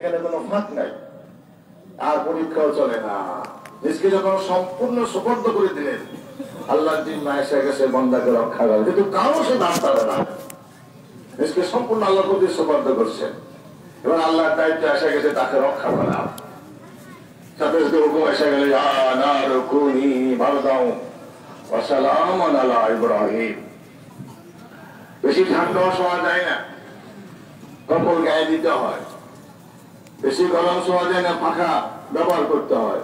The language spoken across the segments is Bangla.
এখানে কোনো ফাঁক নাই, আর পরীক্ষাও চলে না। নিজকে যখন সম্পূর্ণ সুপর্দ করে দিলেন, আল্লাহ জিম্মা এসে গেছে বন্দাকে রক্ষা করে, কিন্তু কারো সে দাম পাবে না। নিজকে সম্পূর্ণ আল্লাহর প্রতি সুপর্দ করছেন, এবং আল্লাহর দায়িত্ব এসে গেছে তাকে রক্ষা করা। সাথে সাথে হুকুম এসে গেলে ইব্রাহিম। বেশি ঠান্ডাও শোয়া যায় না, কম্বল গায়ে দিতে হয়। বেশি গরম শোয়া যায় না, পাখা ব্যবহার করতে হয়।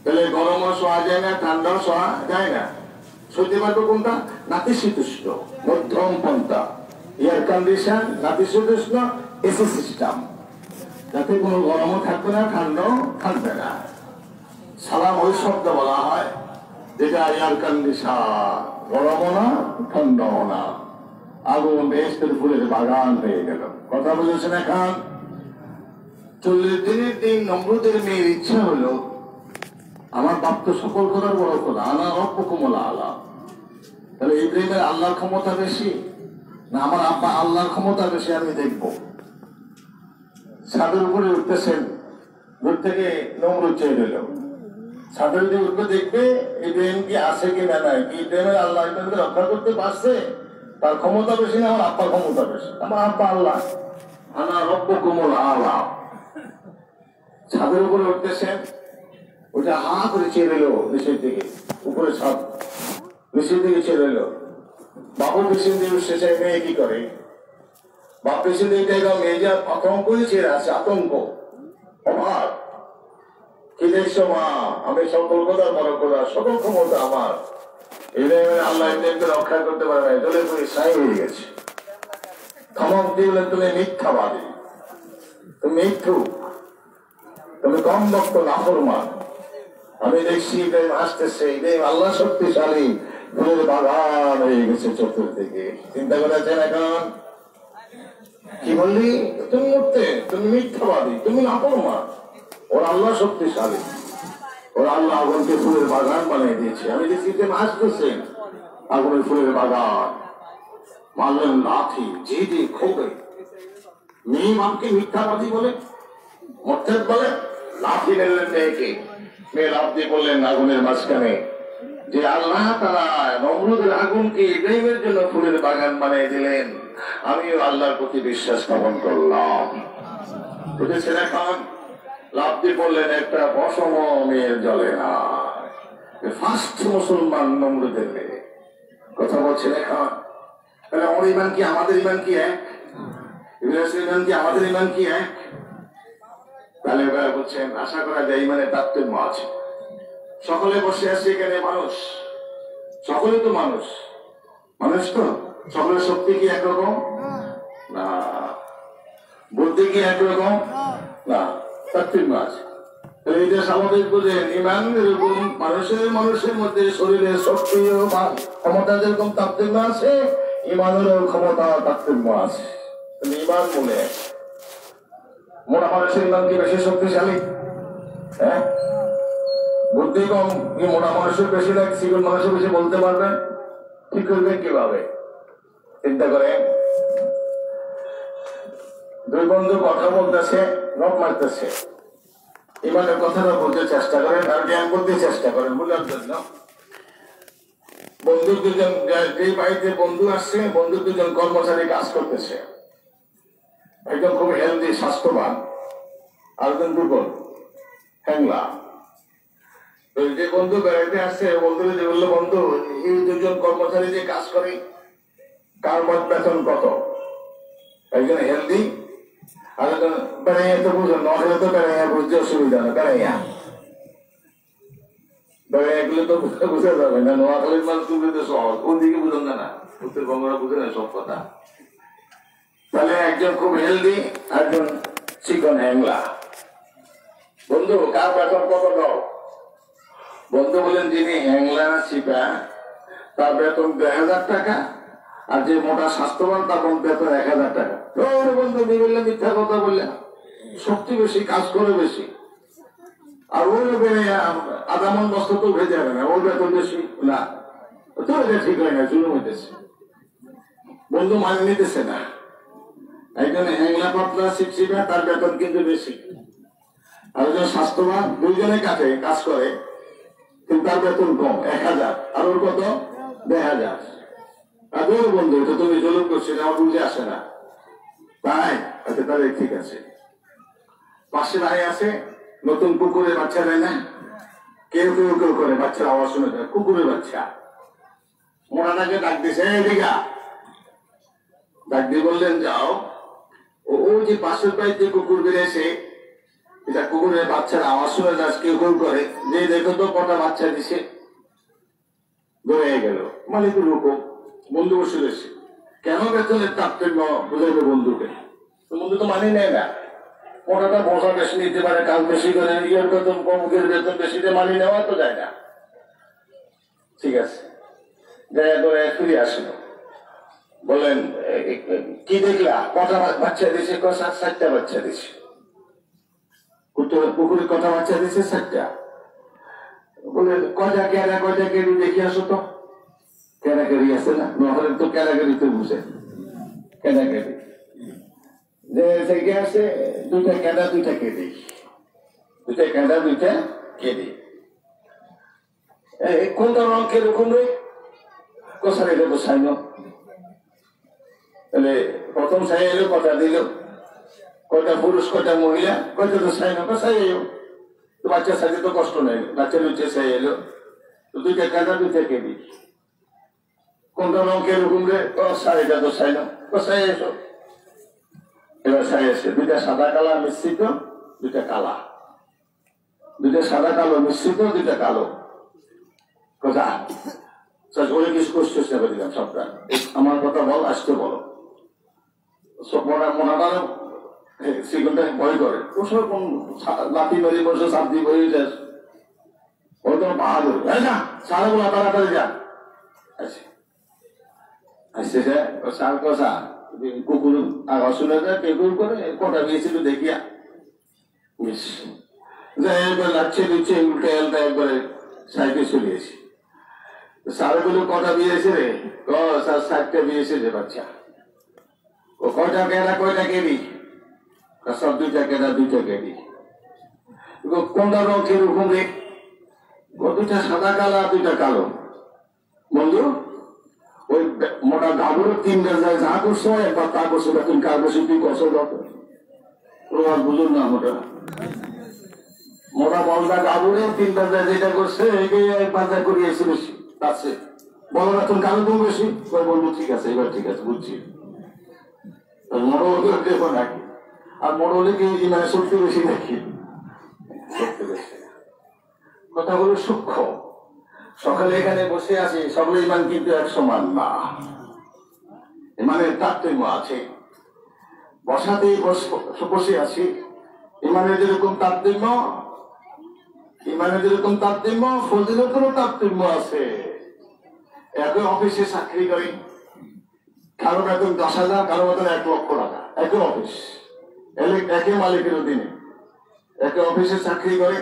তাহলে গরমও শোয়া যায় না, ঠান্ডাও শোয়া যায় না। সইতে পারবে কোনটা? নাতিশীতোষ্ণ মধ্যম পন্থা, এয়ার কন্ডিশন, নাতিশীতোষ্ণ এসি সিস্টেম, যাতে কোনো গরমও থাকবে না, ঠান্ডাও থাকবে না। সালাম ওই শব্দ বলা হয় যেটা এয়ার কন্ডিশন, গরমও না ঠান্ডাও না, আগুন বেহেশতের ফুলের বাগান হয়ে গেল। কথা বুঝেছেন? এখন 40 দিনের দিন নমরুদের মেয়ের ইচ্ছা হলো, আমার বাপ তো সকল করার বড় খোদা, আনা রব্বুকুমুল আলা। তাহলে ইব্রাহিমের আল্লাহর ক্ষমতা বেশি না আমার আব্বা আল্লাহর ক্ষমতা বেশি? আমি দেখবো। ছাদের উপরে উঠতেছেন, দূর থেকে নমরুদ চেয়ে দিল। ছাদে যদি উঠবে দেখবে ইব্রাহিম কি আছে কি না নাই, কি ইব্রাহিমের আল্লাহ ইব্রাহিমকে রক্ষা করতে পারছে, তার ক্ষমতা বেশি না আমার আব্বার ক্ষমতা বেশি? আমার আব্বা আল্লাহ, আনা রব্বুকুমুল আলা। ছাদের উপরে উঠতেছেন, ওটা হা করে চেয়ে এলো নিচের দিকে, উপরে ছাদ নিচের দিকে চেয়ে এলো। বাবু পেছন দিয়ে শেষে মেয়ে কি করে? বাপ পেছন দিকে মেয়ে যা আতঙ্কই চেয়ে আছে, আতঙ্ক অভাব। কি দেখছো মা? আমি সকল কথা মনে করা, সকল ক্ষমতা আমার। আল্লাহ ইব্রাহিমকে রক্ষা করতে পারে না, জলে পড়ে ছাই হয়ে গেছে। ধমক দিয়ে বলে তুমি মিথ্যাবাদী, তুমি মিথ্যু, তুমি কম ভক্ত, নাফরমান। আমি দেখছি ইব্রাহিম আসতেছে, ইব্রাহিম আল্লাহ শক্তিশালী, ফুলের বাগান হয়ে গেছে চতুর্দিকে। চিন্তা করেছেন এখন? কি বললি? তুমি উঠতে, তুমি মিথ্যাবাদী, তুমি নাফরমান। ওর আল্লাহ শক্তিশালী, ওর আল্লাহ আগুনকে ফুলের বাগান বানিয়ে দিয়েছে। আমি দেখছি ইব্রাহিম আসতেছেন, আগুনের ফুলের বাগান। মারলেন লাঠি, জিদি খোপে। মেয়ে বাপকে মিথ্যাবাদী বলে, মোর্তেদ বলে, লাঠি নিলেন মেয়েকে। মেয়ে লাফ দিয়ে বললেন আগুনের মাঝখানে যে আল্লাহ তাআলা নমরুদের আগুনকে ইব্রাহিমের জন্য ফুলের বাগান বানিয়ে দিলেন, আমিও আল্লাহর প্রতি বিশ্বাস স্থাপন করলাম। বুঝেছেন? এখন লাফ দিয়ে বললেন একটা পশম মেয়ের জলে না। ফার্স্ট মুসলমান নমরুদের মেয়ে। কথা বলছেন এখন? তাহলে আমার ইমান কি আমাদের ইমান কি এক? ইব্রাহিমের ইমান কি আমাদের ইমান কি এক? তাহলে বলছেন আশা করা যায় ইমানের তারতম্য আছে। সকলে বসে আছে এখানে মানুষ, সকলে তো মানুষ, মানুষ তো সকলের শক্তি কি একরকম না, বুদ্ধি কি একরকম না, তারতম্য আছে। এটা স্বাভাবিক বুঝেন। ইমান এরকম মানুষের মধ্যে শরীরের শক্তি ও ক্ষমতা যেরকম তারতম্য আছে, ইমানেরও ক্ষমতা তারতম্য আছে। ইমান মনে মোটা মানুষের ইমান কি বেশি শক্তিশালী? হ্যাঁ, বুদ্ধি কম কি মোটা মানুষের বেশি না সিগল মানুষের বেশি বলতে পারবেন? ঠিক করবেন কিভাবে? চিন্তা করেন। দুই বন্ধু কথা বলতেছে, নখ মারতেছে, ইমানের কথাটা বলতে চেষ্টা করেন আর জ্ঞান করতে চেষ্টা করেন বোঝার জন্য। বন্ধু দুজন, যে বাড়িতে বন্ধু আসছে, বন্ধু দুজন কর্মচারী কাজ করতেছে। একজন খুব হেলদি স্বাস্থ্যবান, আরেকজন দুর্বল হ্যাংলা। যে বন্ধু বেড়াইতে আসছে, বন্ধু যে বললো বন্ধু এই দুজন কর্মচারী যে কাজ করে কার মত বেতন কত? একজন হেলদি, আরেকজন বেড়াইয়া তো বুঝুন, নহলে তো বেড়াইয়া বুঝতে অসুবিধা না। বেড়াইয়া বেড়াইয়া তো বুঝে যাবে না। নোয়াখালীর মানুষ বুঝতে সহজ, কোন দিকে বুঝুন না, উত্তরবঙ্গরা বুঝে না সব কথা। তাহলে একজন খুব হেলদি, একজন চিকন হ্যাংলা। বন্ধু কার বেতন কত দাও? বন্ধু বলেন যিনি হ্যাংলা চিপা তার বেতন 2000 টাকা, আর যে মোটা স্বাস্থ্যবান তার বেতন 1000 টাকা। বন্ধু বললে মিথ্যা কথা বললে, শক্তি বেশি, কাজ করে বেশি। আর ওই আদামন বস্ত্র তো ভেজে যাবে না, ওর বেতন বেশি না, তো এটা ঠিক হয় না, জুলুম হইতেছে। বন্ধু মানে নিতেছে না। একজন হ্যাংলা পাতলা শিক্ষিকা, তার বেতন কিন্তু বেশি। আর একজন স্বাস্থ্যবান, দুইজনে কাজ করে, কিন্তু তার বেতন কম, 1000। আর ওর কত? 2000। আর বন্ধু, এটা তুমি জলুম করছো, আমার বুঝে আসে না। তাই আচ্ছা, তাহলে ঠিক আছে। পাশে ভাই আছে, নতুন কুকুরের বাচ্চা দেয় না, কেউ কেউ কেউ করে, বাচ্চার আওয়াজ শুনে যায়, কুকুরের বাচ্চা। মোনাটাকে ডাক দিছে, দিঘা ডাক দিয়ে বললেন, যাও ও যে পাশের বাড়ির যে কুকুর বেরিয়েছে, এটা কুকুরের বাচ্চার আওয়াজ শুনে যাস, কেউ কেউ করে, যে দেখো তো কটা বাচ্চা দিছে। ধরে গেল মালিকের হুকুম, বন্ধু বসে রয়েছে, কেন বেতনের তাৎপর্য বুঝাইবে বন্ধুকে? বন্ধু তো মানি নেয় না, ওটা বসা বেশি নিতে পারে, কাজ বেশি করে, ইয়ের বেতন কম, বেতন বেশি, মানি নেওয়া তো যায় না। ঠিক আছে, দয়া করে ফিরে আসলো, বলেন কি দেখলা, কটা বাচ্চা দিয়েছে? 7টা বাচ্চা দিয়েছে। পুকুরে কটা বাচ্চা দিয়েছে? 7টা। বলে কয়টা কেড়ি দেখি আসো তো। কেড়ি আছে না, নহলে তো কেড়ি বুঝে, কেড়ি যে থেকে আছে, 2টা কেডা 2টা কেড়ি, 2টা কেডা 2টা কেড়ি। কোনটা রং কিরকম রে? কোথায় এটা তো সাইন। তাহলে প্রথম সাই এলো, কটা দিল, কয়টা পুরুষ কয়টা মহিলা, কয়টা তো সাইন, কোথায় এলো? বাচ্চার সাথে তো কষ্ট নেই, বাচ্চা লুচে সাই এলো, 2টা কেডা 2টা কেড়ি। কোনটা রং কিরকম রে? শাড়িটা তো সাইন, কোথায় এসো? এবার সাই এসে 2টা সাদা কালা মিশ্রিত, 2টা কালা, 2টা সাদা কালো মিশ্রিত, 2টা কালো। কথা ওরা কিছু করতে চেষ্টা করে দিলাম, সবটা আমার কথা বল, আসতে বলো। মনাটারও সেগুনটা ভয় করে, ওসব কোন লাঠি মারি বসে সাপ দিয়ে বই যাস, ওই তো বাহাদুর, তাই না? সারাগুলো তাড়াতাড়ি যা। আচ্ছা সার কথা, কুকুর আওয়াজ শুনে যায়, কেকুর করে, কটা গিয়েছিল দেখিয়া বেশ লাগছে দিচ্ছে, উল্টে এলটা একবারে সাইডে চলে এসি। সারগুলো কটা বিয়েছে রে? স্যার 7টা বিয়েছে যে বাচ্চা। ও কয়টা কেনা, কয়টা কেডি? সব 2টা কেনা 2টা কেডি। কোনটা রং কিরকম রে? 2টা সাদা কালা 2টা কালো। বন্ধু, ওই মোটা গাভুরের 3টা যায়, যা করছো একবার তা করছো, তুমি কার বসে তুই কষ্ট তোমার বুঝুন না। মোটা বলদা গাভুরের 3টা যায়, যেটা করছে একবার যা করিয়েছে বেশি, আছে বলো না তুমি কালো, তুমি বেশি বলবো। ঠিক আছে, এবার ঠিক আছে, বুঝছি। মোড় দেখো নাকি, আর মোড় হলে কি মানে সত্যি বেশি দেখি, কথাগুলো সূক্ষ্ম। সকালে এখানে বসে আছি, সকলে ইমান কিন্তু এক সমান না, ইমানের তারতম্য আছে। বসাতেই বসে আছি, ইমানের যেরকম তারতম্য, ইমানের যেরকম তারতম্য, ফজিলতেরও তারতম্য আছে। একই অফিসে চাকরি করি, কারো বেতন 10,000, কারো বেতন 1 লক্ষ টাকা, একই অফিস, একই মালিকের অধীনে। একই অফিসে চাকরি করে,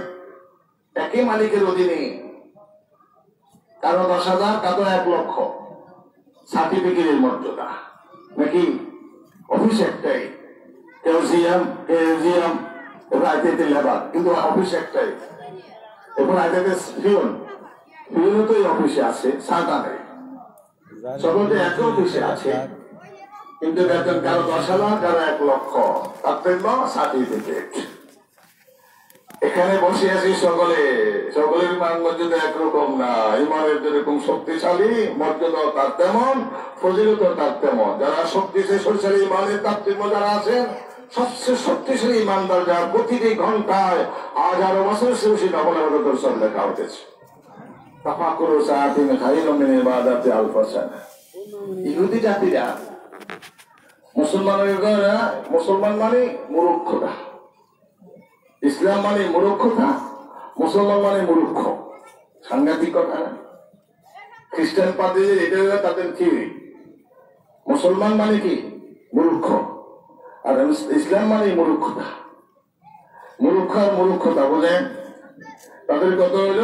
একই মালিকের অধীনে, কারো 10,000, কারো 1 লক্ষ, সার্টিফিকেটের মর্যাদা নাকি? অফিস একটাই, কেউ জিএম, এজিএম, এবার আইতে লেবার, কিন্তু অফিস একটাই। এবার আইতে ফিওন, ফিওনও তো এই অফিসে আছে, সাটা নেই, সকলকে একই অফিসে আছে, কিন্তু বেতন কারো 10,000, কারো 1 লক্ষ, তারতম্য সার্টিফিকেট। এখানে বসে আছি সকলে, সকলের ইমান মর্যাদা একরকম না। ইমানের যেরকম শক্তিশালী মর্যাদা তার তেমন, ফজিলত তার তেমন। যারা শক্তিশালী ইমানের তারতম্য যারা আছেন, সবচেয়ে শক্তিশালী ইমানদার যারা, প্রতিটি ঘন্টায় 1000 বছর শেষে নবল দর্শন লেখা হতেছে। ইহুদি জাতিরা, মুসলমান মানে মূর্খতা, ইসলাম মানে মূর্খতা, মুসলমান মানে মূর্খ। সাংঘাতিক কথা না? খ্রিস্টান পাদ্রীদের এটা তাদের থিওরি, মুসলমান মানে কি? মূর্খ, আর ইসলাম মানে মূর্খতা। মূর্খ আর মূর্খতা বোঝেন? তাদের কথা হইল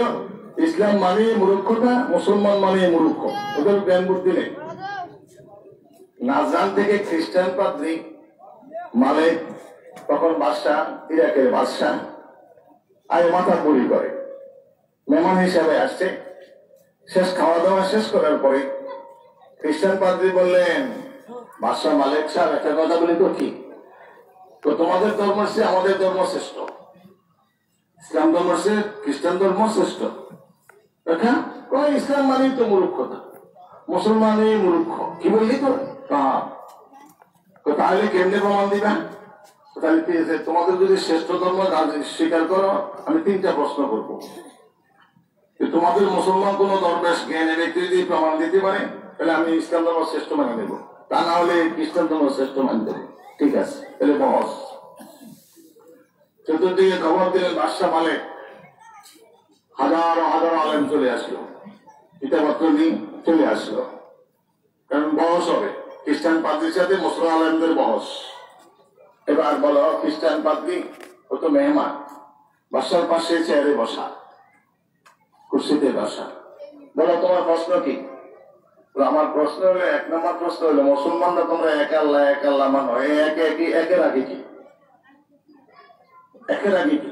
ইসলাম মানে মূর্খতা, মুসলমান মানে মূর্খ, ওদের জ্ঞান বুদ্ধি নেই। নাজান থেকে খ্রিস্টান পাদ্রী মালিক তখন বাদশাহ, ইরাকের বাদশাহ আয় মাথা পুরি করে মেহমান হিসাবে আসছে। শেষ খাওয়া দাওয়া শেষ করার পরে খ্রিস্টান পাদ্রী বললেন, বাদশাহ মালিক সাহেব একটা কথা বলি তো, কি তো তোমাদের ধর্ম চেয়ে আমাদের ধর্ম শ্রেষ্ঠ, ইসলাম ধর্ম চেয়ে খ্রিস্টান ধর্ম শ্রেষ্ঠ। ইসলাম মানেই তো মূর্খতা, মুসলমানই মূর্খ, কি বললি তো? তাহলে কেমনে প্রমাণ দিবা? তাহলে তোমাদের যদি শ্রেষ্ঠ ধর্ম স্বীকার করো, আমি 3টা প্রশ্ন করবো। তোমাদের মুসলমান কোন দরবেশ জ্ঞানের ব্যক্তি যদি প্রমাণ দিতে পারে, তাহলে আমি ইসলাম ধর্ম শ্রেষ্ঠ মানে নেব, তা না হলে খ্রিস্টান ধর্ম শ্রেষ্ঠ মানে দেবো। ঠিক আছে, তাহলে বহস। চতুর্দিকে খবর দিলেন বাদশাহ মালিক, হাজারো হাজারো আলেম চলে আসলো, কিতাবপত্র নিয়ে চলে আসলো, কারণ বহস হবে খ্রিস্টান পাদ্রীর সাথে মুসলমান আলেমদের বহস। এবার বলো, খ্রিস্টান পাদ্রী ও তো মেহমান, বাদশার পাশে চেয়ারে বসা, কুর্সিতে বসা, বলো তোমার প্রশ্ন কি? আমার প্রশ্ন হলো, 1 নম্বর প্রশ্ন হলো, মুসলমানরা তোমরা এক আল্লাহ মানো, একের আগে কি? একের আগে কি?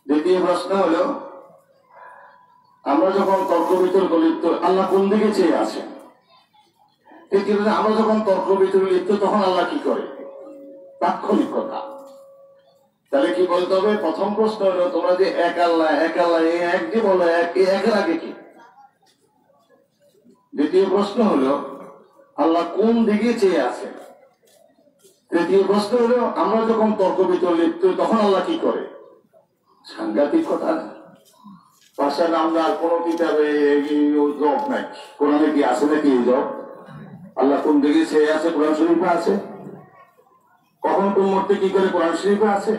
দ্বিতীয় প্রশ্ন হলো, আমরা যখন তর্ক বিতর্ক লিপ্ত, আল্লাহ কোন দিকে চেয়ে আছেন? আমরা যখন তর্ক বিতর্ক লিপ্ত, তখন আল্লাহ কি করে? তাৎক্ষণিক কথা। তাহলে কি বলতে হবে? প্রথম প্রশ্ন হলো, তোমরা যে এক আল্লাহ এই এক যে বলো, একের আগে কি? দ্বিতীয় প্রশ্ন হলো, আল্লাহ কোন দিকে চেয়ে আছেন? তৃতীয় প্রশ্ন হলো, আমরা যখন তর্ক বিতর্ক লিপ্ত, তখন আল্লাহ কি করে? সাংঘাতিক কথা। ভাষার আমরা কোন কিতাবে জব নাই, কোরআনে কি আছে নাকি এই জব? আল্লাহ কোন দিকে চেয়ে আছে কোরআন শরীফে আছে? কখন কোন মুহূর্তে কি করে কোরআন শরীফে আছে?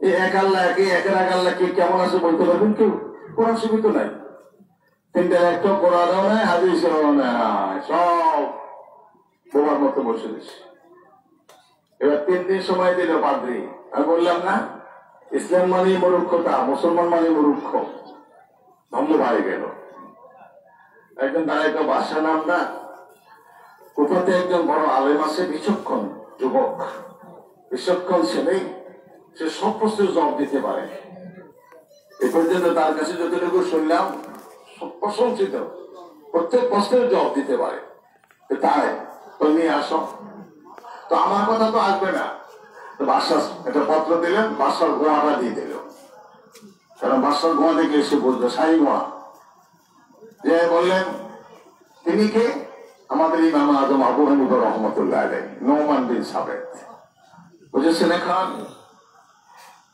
এই এক আল্লাহ একের আগে আল্লাহ কে কেমন আছে বলতে পারবেন কেউ? কোরআন শরীফে তো নাই। 3টার একটা কোরআনও নাই, হাদিসও নাই, সব বোমার মতো বসে দিচ্ছে। এবার 3 দিন সময় দিল পাদ্রী, আর বললাম না ইসলাম মানে মূর্খতা, মুসলমান মানে মূর্খ, ধন্য ভাই গেল। একজন দাঁড়াইতো, বাদশাহ নাম না, কোথাতে একজন বড় আলেম আছে, বিচক্ষণ যুবক, বিচক্ষণ ছেলে, সে সব প্রশ্নের জবাব দিতে পারে। এ পর্যন্ত তার কাছে যতটুকু শুনলাম প্রশংসিত, প্রত্যেক প্রশ্নের জবাব দিতে পারে। তাই তো নিয়ে আসো। তো আমার কথা তো আসবে না, বাদশাহ একটা পত্র দিলেন, বাদশার গোয়াটা দিয়ে দিল, কারণ বাদশার গোয়া দেখে এসে বলতো শাহী গোয়া। যে বললেন তিনি কে? আমাদের ইমাম আজম আবু হানিফা রহমতুল্লাহ আলাইহি, নোমান বিন সাবেত। বুঝেছেন এখন?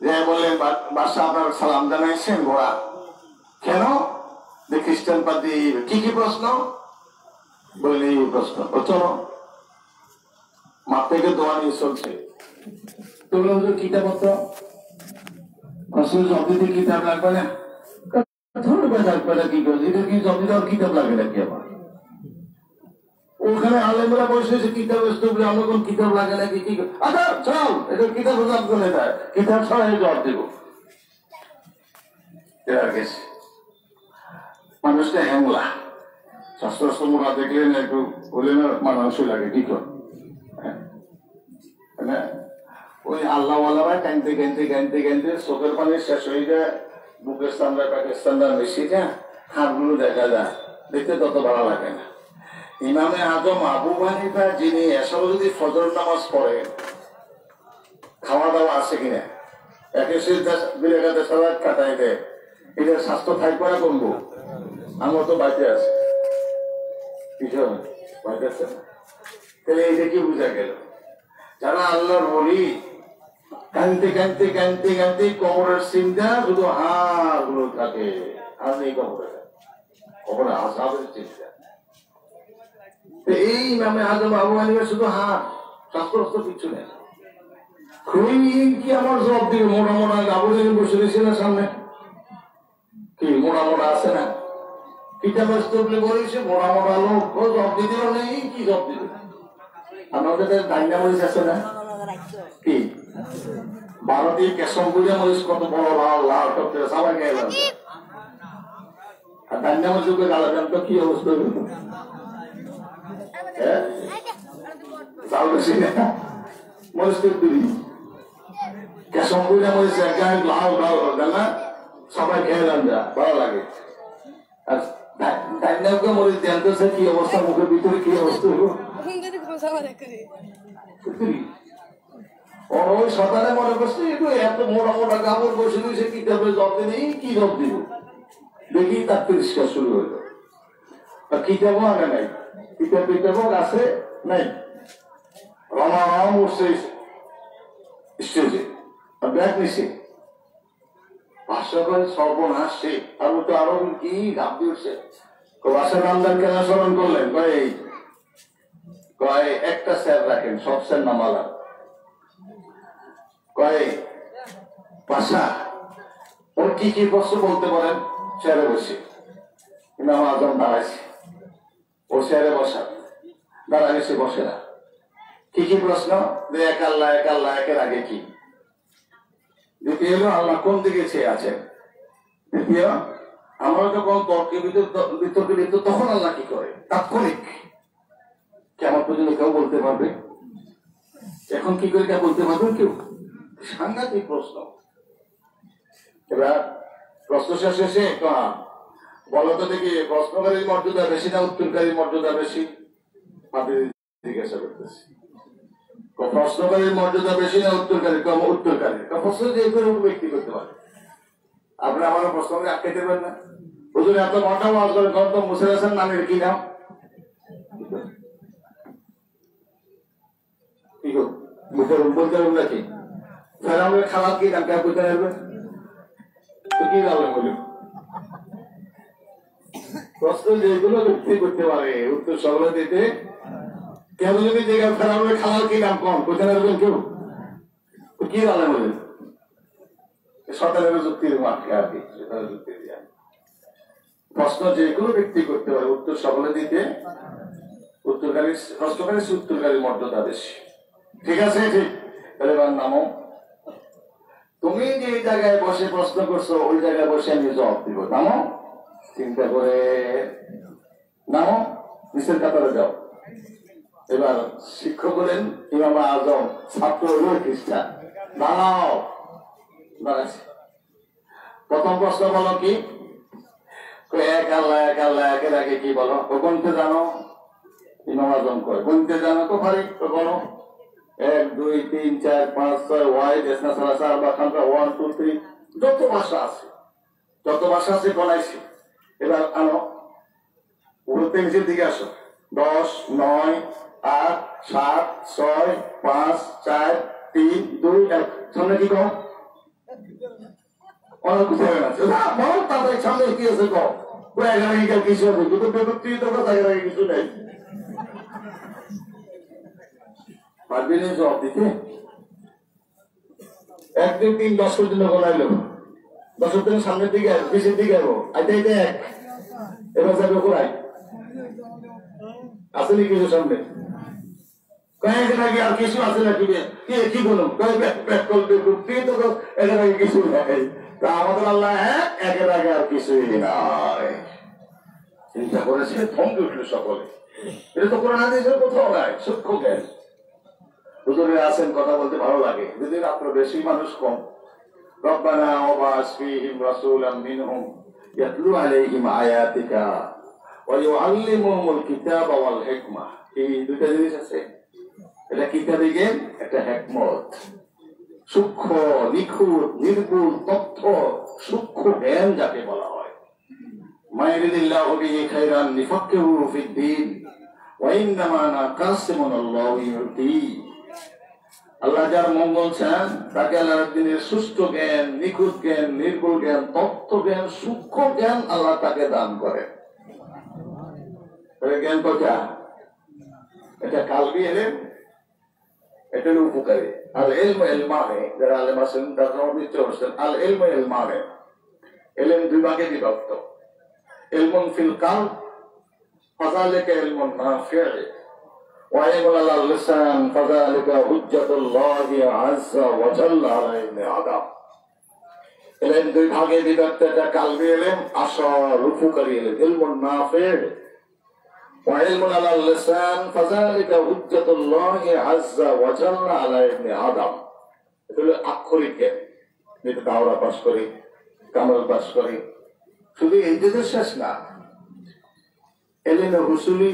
যে বললেন বাদশাহ আপনার সালাম জানাইছেন গোয়া। কেন? যে খ্রিস্টান পাদ্রী কি প্রশ্ন? বললেন এই প্রশ্ন। চলো মাপ থেকে দোয়া নিয়ে চলছে। তো কিতাবপত্র জব্দিতে কিতাব লাগবে না, ধন্যবাদ লাগবে না, কি করছে এটা কি জব্দি দেওয়ার কিতাব লাগে নাকি? আমার ওখানে আলেমরা বসেছে কিতাব, আমরা কোন কিতাব লাগে নাকি? কি আচ্ছা চল, এটা কিতাব করে দেয়, কিতাব ছাড়াই জবাব দেব। মানুষটা হ্যাংলা, শাস্ত্র মোড়া দেখলেন একটু বলে না মানুষই লাগে, কি কর? ওই আল্লাহওয়ালারা কানতে কানতে কানতে কানতে চোখের পানি শেষ হয়ে যায়, বুকের স্থানরা পাকিস্তানরা বেশি যায়, হাড়গুলো দেখা যায়, দেখতে তত ভালো লাগে না। ইমামে আজম আবু হানিফা, যিনি এসব যদি ফজর নামাজ পড়ে, খাওয়া দাওয়া আছে কিনা, কাটাই দেয়, এটার স্বাস্থ্য থাকবে না কমবো? আমার তো বাড়িতে আছে, বাড়িতে আছে, তাহলে এটা কি বোঝা গেল? যারা আল্লাহর ওলি, কানতে কানতে কানতে কানতে কবরের চিন্তা, শুধু হাড় গুলো থাকে, আর নেই কবরে আসাবের চিন্তা। এই ইমামে আজম আবু হানিফা শুধু হাড়, শাস্ত্র কিছু নেই। কি আমার জবাব দিবে? মোটা মোটা গাবুদের বসে রয়েছে না সামনে, কি মোটা মোটা আছে না? কিতাবের স্তবলে বলেছে মোটা মোটা লোক, জবাব দিতে নেই, কি জবাব দিবে? আমাদের ডাইনা মরিচ আছে না, কি ভারতীয় কেশম পূজা মরিচ কত বড় লাল লাল টপকে সবাই গেল, আর ডাইনা মরিচকে গালাবেন তো কি অবস্থা? চাল বেশি না, মরিচ তুলি কেসম করে মরিচ একগায় লাল লাল না সবাই খেয়ে যান যা ভালো লাগে আর ধান্যকে মরিচ জানতেছে কি অবস্থা মুখের ভিতরে কি অবস্থা হলো ওই সকালে মনে করছে একটু এত মোটা মোটা কাপড় বসে দিয়েছে কি দেবে জব নেই কি জব দিব দেখি তার পরিষ্কার শুরু হইল আর কি যাবো আগে নাই কিতাব বিতাবক আছে নাই রমারাম উঠছে স্টেজে ব্যাগ নিছে ভাষা করে সর্বনাশে আর তো আরো কি ঘাপ দিয়েছে বাসার আমদার কেন স্মরণ করলেন কয় একটা স্যার রাখেন সব স্যার নামালা কয় বাসা ওর কি কি প্রশ্ন বলতে পারেন স্যারে বসে ইমাম আজম দাঁড়াইছে ও স্যারে বসা দাঁড়াইছে বসে না কি কি প্রশ্ন যে এক আল্লাহ একের আগে কি দ্বিতীয় হলো আল্লাহ কোন দিকে চেয়ে আছেন তৃতীয় আমরা যখন তর্কে বিতর্কে লিপ্ত তখন আল্লাহ কি করে তাৎক্ষণিক কেমন পর্যন্ত কেউ বলতে পারবে এখন কি করে কেউ বলতে পারবে কেউ সাংঘাতিক প্রশ্ন এবার প্রশ্ন শেষে বলতো দেখি প্রশ্নকারীর মর্যাদা বেশি না উত্তরকারীর মর্যাদা বেশি আপনি জিজ্ঞাসা করতেছি প্রশ্নকারীর মর্যাদা বেশি না উত্তরকারী কম উত্তরকারী প্রশ্ন যে কোনো ব্যক্তি করতে পারে আপনি আমার প্রশ্ন আটকে দেবেন না বুঝলেন এত ঘন্টা ওয়াজ করেন তো মুসে হাসান নামের কি নাম কি গো মুখের বলতে পারবেন নাকি ফেরাউনের খারাপ কি নাম কে বুঝতে পারবেন তো কি বলবেন বলুন প্রশ্ন যেগুলো ব্যক্তি করতে পারে উত্তর সরল দিতে কেন যদি জায়গায় ফেরাউনের খালার কি নাম কম বুঝতে পারবেন কেউ কি বলে বলেন সরকারের যুক্তির মাঠে আর কি যুক্তি দিয়ে প্রশ্ন যে কোনো ব্যক্তি করতে পারে উত্তর সকলে দিতে উত্তরকারী প্রশ্নকারী উত্তরকারীর মর্যাদা বেশি ঠিক আছে ঠিক তাহলে এবার নামো তুমি যে জায়গায় বসে প্রশ্ন করছো ওই জায়গায় বসে আমি জবাব দিব নামো চিন্তা করে নামো নিচের কাতারে যাও এবার শিক্ষক বলেন ইমাম আজম ছাত্র হল খ্রিস্টান দাঁড়াও দাঁড়াচ্ছি প্রথম প্রশ্ন বলো কি এক আল্লাহ একের আগে কি বলো গুনতে জানো ইমাম আজম কয় গুনতে জানো তো পারি তো বলো 1 2 3 4 5 6 ওয়াই দেশনা সালাসা বা খানটা 1 2 3 যত ভাষা আছে বলাইছি এবার আনো উড়তে নিচের দিকে আসো 10 9 8 7 6 5 4 3 2 1 সামনে কি কম অনেক কিছু হয়ে গেছে বল তাদের সামনে কি আছে কম কিছু আছে দুটো বিভক্তি তো কিছু নেই পারবি না জবাব দিতে 1 2 3 10 পর্যন্ত বলাইলো 10 দিন সামনের দিকে 20 দিকে যাবো আইতে এক এবার যাবে কোথায় আসলে কিছু সামনে কয়েক আগে আর কিছু আছে নাকি কি বলুন এদের আগে কিছু নাই তা আমাদের আল্লাহ একের আগে আর কিছুই নাই চিন্তা করেছে থমকে উঠলো সকলে এটা তো কোরআন হাদিসের কোথাও নাই সূক্ষ্ম জ্ঞান হুজুরে আছেন কথা বলতে ভালো লাগে যদি রাত্র বেশি মানুষ কম রব্বানা ওয়াবাস ফীহিম রাসূলাম মিনহুম ইয়াতলু আলাইহিম আয়াতিকা ওয়া ইউআল্লিমুহুমুল কিতাবা ওয়াল হিকমা এই দুটো জিনিস আছে এটা কিতাবে জ্ঞান একটা হিকমত সূক্ষ্ম নিখুঁত নির্ভুল তথ্য সূক্ষ্ম জ্ঞান যাকে বলা হয় মাইরিদিল্লাহু বিহি খায়রান লিফাক্কিহু ফিদ্দীন ওয়া ইন্নামা আনা কাসিমুন আল্লাহু ইউতি আল্লাহ যার মঙ্গল চান তাকে আল্লাহর দিনের সুষ্ঠু জ্ঞান নিখুঁত জ্ঞান নির্ভুল জ্ঞান তত্ত্ব জ্ঞান সূক্ষ্ম জ্ঞান আল্লাহ তাকে দান করে জ্ঞান কথা এটা কালবি এলেন এটা হলো উপকারী আর এলম এলমানে যারা আলেম আছেন তারা নিশ্চয় বলছেন আল এলম এলমানে এলেম দুই ভাগে বিভক্ত এলমুন ফিল কাল ফাযালিকা এলমুন নাফি' ওয়া ইলমুন আলাল লিসান ফাযালিকা হুজ্জাতুল্লাহি আযজা ওয়া জাল্লা আলা ইবনে আদম এলেম দুই ভাগে বিভক্ত এটা কালবি এলেম আসল উপকারী এলেম এলমুন নাফি' وعلم على اللسان فذلك حجة الله عز وجل على ابن آدم এগুলো আক্ষরিক জ্ঞান যেটা দাওরা পাস করে কামাল পাস করে শুধু এই যে শেষ না এলমে হুসুলি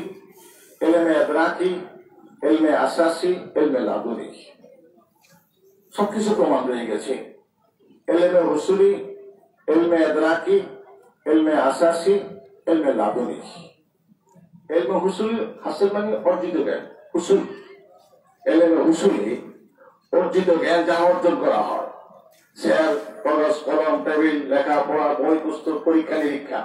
এলমে আদরাকি এলমে আসাসি এলমে লাদুনি সবকিছু প্রমাণ হয়ে গেছে এলমে হুসুলি এলমে আদরাকি এলমে আসাসি এলমে লাদুনি এলমে হুসুল হাসিল মানে অর্জিত জ্ঞান হুসুল এলমে হুসুলি অর্জিত জ্ঞান যা অর্জন করা হয় স্যার খরচ কলম টেবিল লেখাপড়া বই পুস্তক পরীক্ষা নিরীক্ষা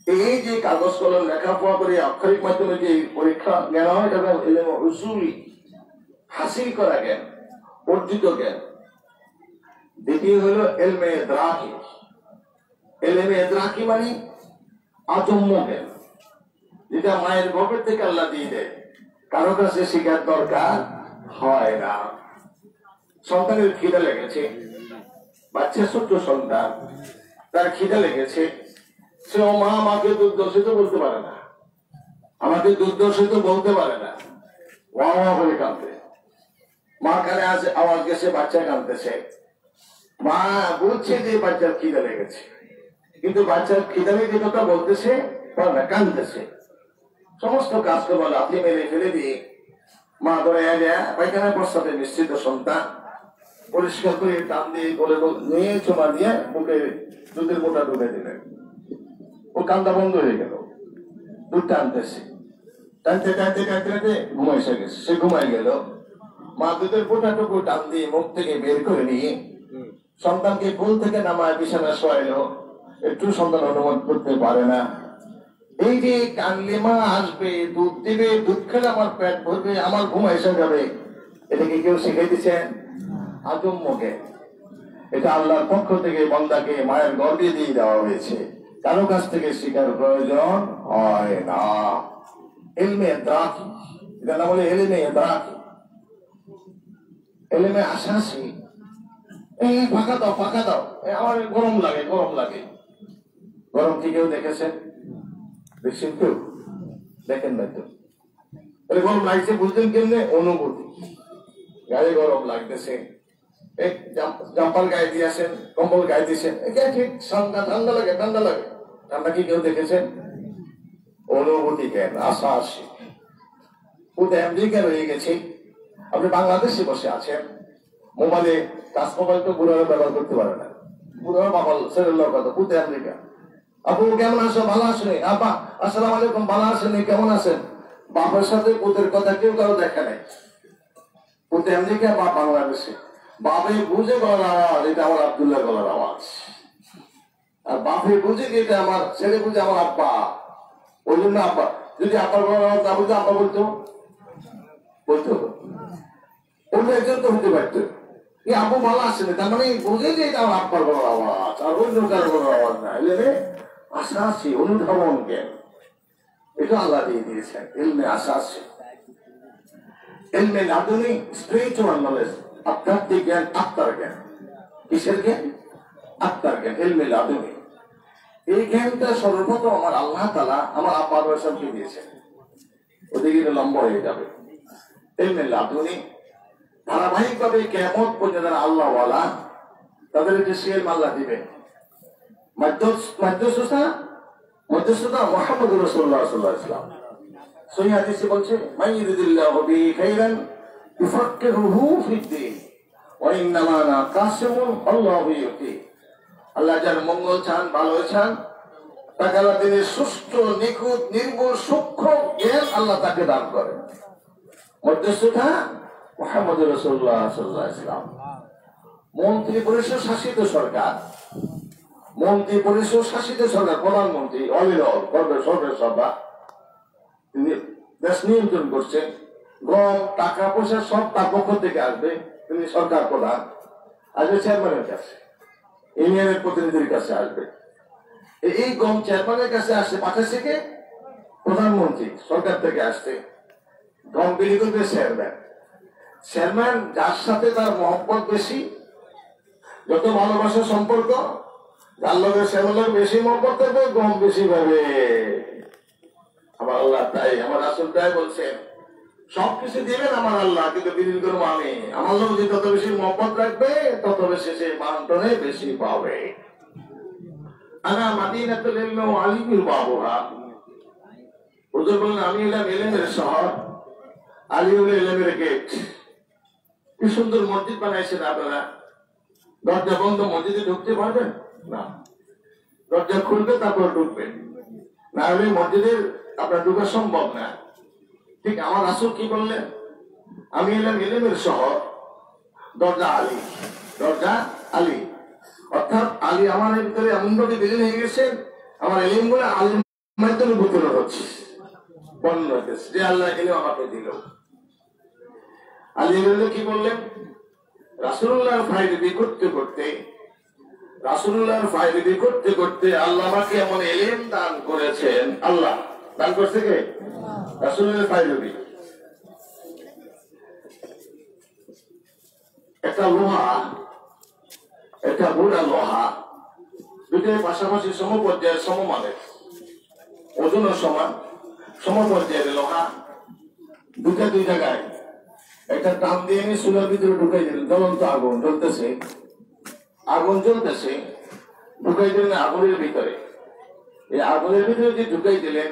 এই যে কাগজ কলম লেখাপড়া করে আক্ষরিক মাধ্যমে যে পরীক্ষা জ্ঞান হয় এটা এলমে হুসুলি হাসিল করা জ্ঞান অর্জিত জ্ঞান দ্বিতীয় হলো এলমে ইদরাকি এলমে ইদরাকি মানে আজম্য জ্ঞান যেটা মায়ের গর্ভের থেকে আল্লাহ দিয়ে দেয় কারো কাছে শিখার দরকার হয় না সন্তানের খিদে লেগেছে বাচ্চা ছোট্ট সন্তান তার খিদে লেগেছে সে ও মা আমাকে দুর্দর্শিত বলতে পারে না আমাকে দুর্দর্শিত বলতে পারে না ওয়া বলে কাঁদবে মা কানে আছে আওয়াজ গেছে বাচ্চা কাঁদতেছে মা বুঝছে যে বাচ্চার খিদে লেগেছে কিন্তু বাচ্চার খিদে লেগে কথা বলতেছে পারে না কাঁদতেছে সমস্ত কাজকর্ম লাথি মেরে ফেলে দিয়ে মা ধরে পায়খানা প্রস্তাবে মিশ্রিত সন্তান পরিষ্কার করে টান দিয়ে বলে নিয়ে চোমা দিয়ে মুখে দুধের মোটা ঢুকে দিলেন ও কান্দা বন্ধ হয়ে গেল দুধ টানতেছে টানতে টানতে টানতে টানতে ঘুমাইসে গেছে সে ঘুমাই গেল মা দুধের মোটাটুকু টান দিয়ে মুখ থেকে বের করে নিয়ে সন্তানকে কোল থেকে নামায় বিছানা শোয়াইলো একটু সন্তান অনুমান করতে পারে না এই যে কানলে মা আসবে দুধ দিবে দুধ খেলে আমার পেট ভরবে আমার ঘুম এসে যাবে এটাকে কেউ শিখে দিচ্ছেন আজম্যকে এটা আল্লাহর পক্ষ থেকে বান্দাকে মায়ের গর্ভে দিয়ে দেওয়া হয়েছে কারো কাছ থেকে শিখার প্রয়োজন হয় না এলমে ইদরাকি এটা না বলে এলমে ইদরাকি এলমে আসাসি এই ফাঁকা দাও আমার গরম লাগে গরম কি কেউ দেখেছেন দেখছেন কেউ দেখেন না তো গরম লাগছে বুঝলেন কেমনে অনুভূতি গায়ে গরম লাগতেছে জাম্পার গায়ে দিয়েছেন কম্বল গায়ে দিয়েছেন ঠিক ঠান্ডা লাগে ঠান্ডা কি কেউ দেখেছেন অনুভূতি জ্ঞান আশা আসে আমেরিকা রয়ে গেছে আপনি বাংলাদেশে বসে আছেন মোবাইলে টাচ মোবাইল তো বুড়ারা ব্যবহার করতে পারে না বুড়ারা বাবাল ছেলের কথা পুতে আমেরিকা আপু কেমন আছো ভালো আছেন আপা আসসালামু আলাইকুম ভালো আছেন কেমন আছেন বাবার সাথে পুতের কথা কেউ কারো দেখা নাই পুতে আমেরিকা বা বাংলাদেশে বাপে বুঝে গলার আওয়াজ এটা আমার আব্দুল্লাহ গলার আওয়াজ আর বাপে বুঝে যে এটা আমার ছেলে বুঝে আমার আব্বা ওই জন্য আব্বা যদি আব্বার গলার আওয়াজ না বুঝতে আব্বা বলতো অন্য একজন তো হতে পারতো এই আব্বু ভালো আসেনি তার মানে বুঝে যে এটা আমার আব্বার গলার আওয়াজ আর অন্য কারো গলার আওয়াজ না এলে আশা আছে অনুধাবন জ্ঞান এটা আল্লাহ দিয়ে দিয়েছেন এলমে আশা আছে এলমে লাদুনি স্পিরিচুয়াল নলেজ আধ্যাত্মিক জ্ঞান আত্মার জ্ঞান কিসের জ্ঞান আত্মার জ্ঞান এলমে লাদুনি এই জ্ঞানটা সর্বপ্রথম আমার আল্লাহ তাআলা আমার আব্বা রসুলকে দিয়েছেন ওদিকে লম্বা হয়ে যাবে এলমে লাদুনি ধারাবাহিক ভাবে কিয়ামত পর্যন্ত আল্লাহ ওয়ালা তাদের যে সিএল আল্লাহ দিবেন মধ্যস্থতা মুহাম্মদুর রাসূলুল্লাহ সাল্লাল্লাহু আলাইহি ওয়াসাল্লাম সহিহ হাদিসে বলছে মাইয়ুরিদিল্লাহু বিহি খাইরান ইউফাক্কিহুহু ফিদ্দীন ওয়া ইন্নামা আনা কাসিমুন আল্লাহু ইউতি আল্লাহ যার মঙ্গল চান ভালো চান তাকে আল্লাহ তিনি সুষ্ঠু নিখুঁত নির্ভুল সূক্ষ্ম জ্ঞান আল্লাহ তাকে দান করেন মধ্যস্থতা মুহাম্মদুর রাসূলুল্লাহ সাল্লাল্লাহু আলাইহি ওয়াসাল্লাম মন্ত্রী পরিষদ শাসিত সরকার প্রধানমন্ত্রী সরকার সভা দেশ নিয়ন্ত্রণ করছে গম টাকা পয়সা সব তার পক্ষ থেকে আসবে তিনি সরকার প্রধান আসবে চেয়ারম্যানের কাছে ইউনিয়নের প্রতিনিধির কাছে আসবে এই গম চেয়ারম্যানের কাছে আসছে পাঠাচ্ছে থেকে প্রধানমন্ত্রী সরকার থেকে আসছে গম বিলি করবে চেয়ারম্যান যার সাথে তার মহব্বত বেশি যত ভালোবাসার সম্পর্ক যার লোকের সেবলের বেশি মহব্বত করবে গম বেশি পাবে আমার আল্লাহ তাই, আমার রাসূল তাই বলছেন, সবকিছু দিবেন আমার আল্লাহ, কিন্তু বিলীন করবো আমি। আমার লোক যে তত বেশি মহব্বত রাখবে তত বেশি সে বান্টনে বেশি পাবে। আনা মাদিনাতুল ইলমি ওয়া আলিমুল বাবুহা। হুজুর বলেন আমি হলাম ইলমের শহর, আলী হলো ইলমের গেট। কি সুন্দর মসজিদ বানাইছেন আপনারা, দরজা বন্ধ মসজিদে ঢুকতে পারবেন না, দরজা খুলবে তারপর ঢুকবেন, না হলে মসজিদের আপনার ঢুকা সম্ভব না। ঠিক আমার রাসূল কি বললেন, আমি এলাম ইলমের শহর, দরজা আলী, দরজা আলী। অর্থাৎ আলী আমার ভিতরে এমন ভাবে বিলীন হয়ে গেছেন, আমার ইলম গুলো আলীর মাধ্যমে বিতরণ হচ্ছে, বর্ণনা হচ্ছে যে আল্লাহ ইলম আমাকে দিল। আলী কি বললেন, রাসূলুল্লাহর ফায়দা করতে করতে, রাসূলুল্লাহর ফায়দা করতে করতে আল্লাহ আমাকে এমন ইলম দান করেছেন। আল্লাহ দান করছে কে? রাসূলের ফায়দা। একটা লোহা, একটা বুড়া লোহা, দুটোর পাশাপাশি সমপর্যায়ের সমমানের, ওজন সমান, সমপর্যায়ের লোহা, দুটা দুই জায়গায় একটা টান দিয়ে এনে চুলার ভিতরে ঢুকাই দিলেন। জ্বলন্ত আগুন জ্বলতেছে, আগুন জ্বলতেছে, ঢুকাই দিলেন আগুনের ভিতরে। এই আগুনের ভিতরে যে ঢুকাই দিলেন,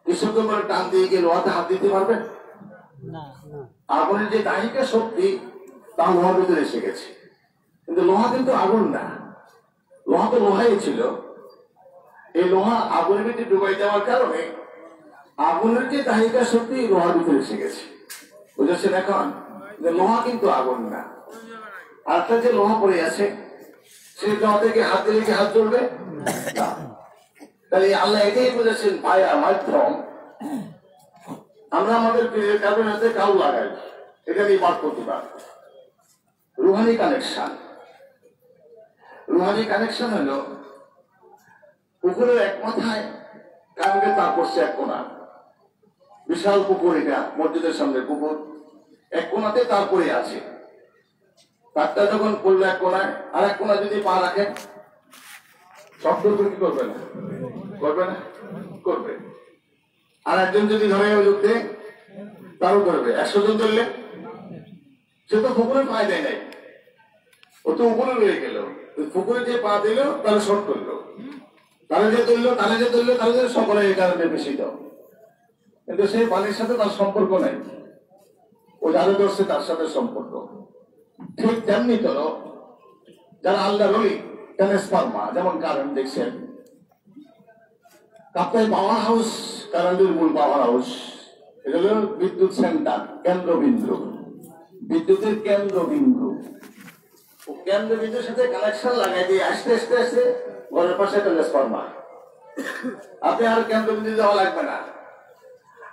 কিছুক্ষণ পরে টান দিয়ে গিয়ে লোহাতে হাত দিতে পারবেন? আগুনের যে দাহিকা শক্তি তা লোহার ভিতরে এসে গেছে, কিন্তু লোহা কিন্তু আগুন না, লোহা তো লোহাই ছিল। এই লোহা আগুনের ভিতরে ঢুকাই দেওয়ার কারণে আগুনের যে দাহিকা শক্তি লোহার ভিতরে এসে গেছে। বুঝেছেন এখন যে লোহা কিন্তু আগুন না। আরেকটা যে লোহা পড়ে আছে, সেই লোহা থেকে হাত দিলে কি হাত চলবে না। তাহলে আল্লাহ এটাই বুঝেছেন ভাইয়া মাধ্যম, আমরা আমাদের কারোর হাতে কাউ লাগাই, এটা নিয়ে বাদ করতে পারি। রুহানি কানেকশন, রুহানি কানেকশন হলো পুকুরের এক মাথায় কারণে তার পড়ছে এক কোনা, বিশাল পুকুর, এটা মসজিদের সামনে পুকুর, এক কোনাতে তারপরে আছে। তারটা যখন পড়লো এক কোনায়, আর এক কোনা যদি পা রাখেন, শব্দ কি করবে না? করবে না? করবে। আর একজন যদি ধরে যুক্তে তারও করবে। 100 জন ধরলে সে তো পুকুরে পা দেয় নাই, ও তো উপরে রয়ে গেল। পুকুরে যে পা দিল তারা শর্ট করলো, তারা যে ধরলো, তারা যে ধরলো, তারা যে সকলে এই কারণে বেশি দাও, কিন্তু সেই পানির সাথে তার সম্পর্ক নাই, ও যাদের ধরছে তার সাথে সম্পর্ক। ঠিক তেমনি তো যারা আল্লাহ রলি ট্রান্সফরমার, যেমন কারেন্ট দেখছেন, কাপ্তাই পাওয়ার হাউস, কারেন্টের মূল পাওয়ার হাউস, এটা হল বিদ্যুৎ সেন্টার, কেন্দ্রবিন্দু, বিদ্যুতের কেন্দ্রবিন্দু। কেন্দ্রবিন্দুর সাথে কানেকশন লাগাই দিয়ে আস্তে আস্তে আস্তে ঘরের পাশে ট্রান্সফরমার। আপনি আর কেন্দ্রবিন্দু যাওয়া লাগবে না।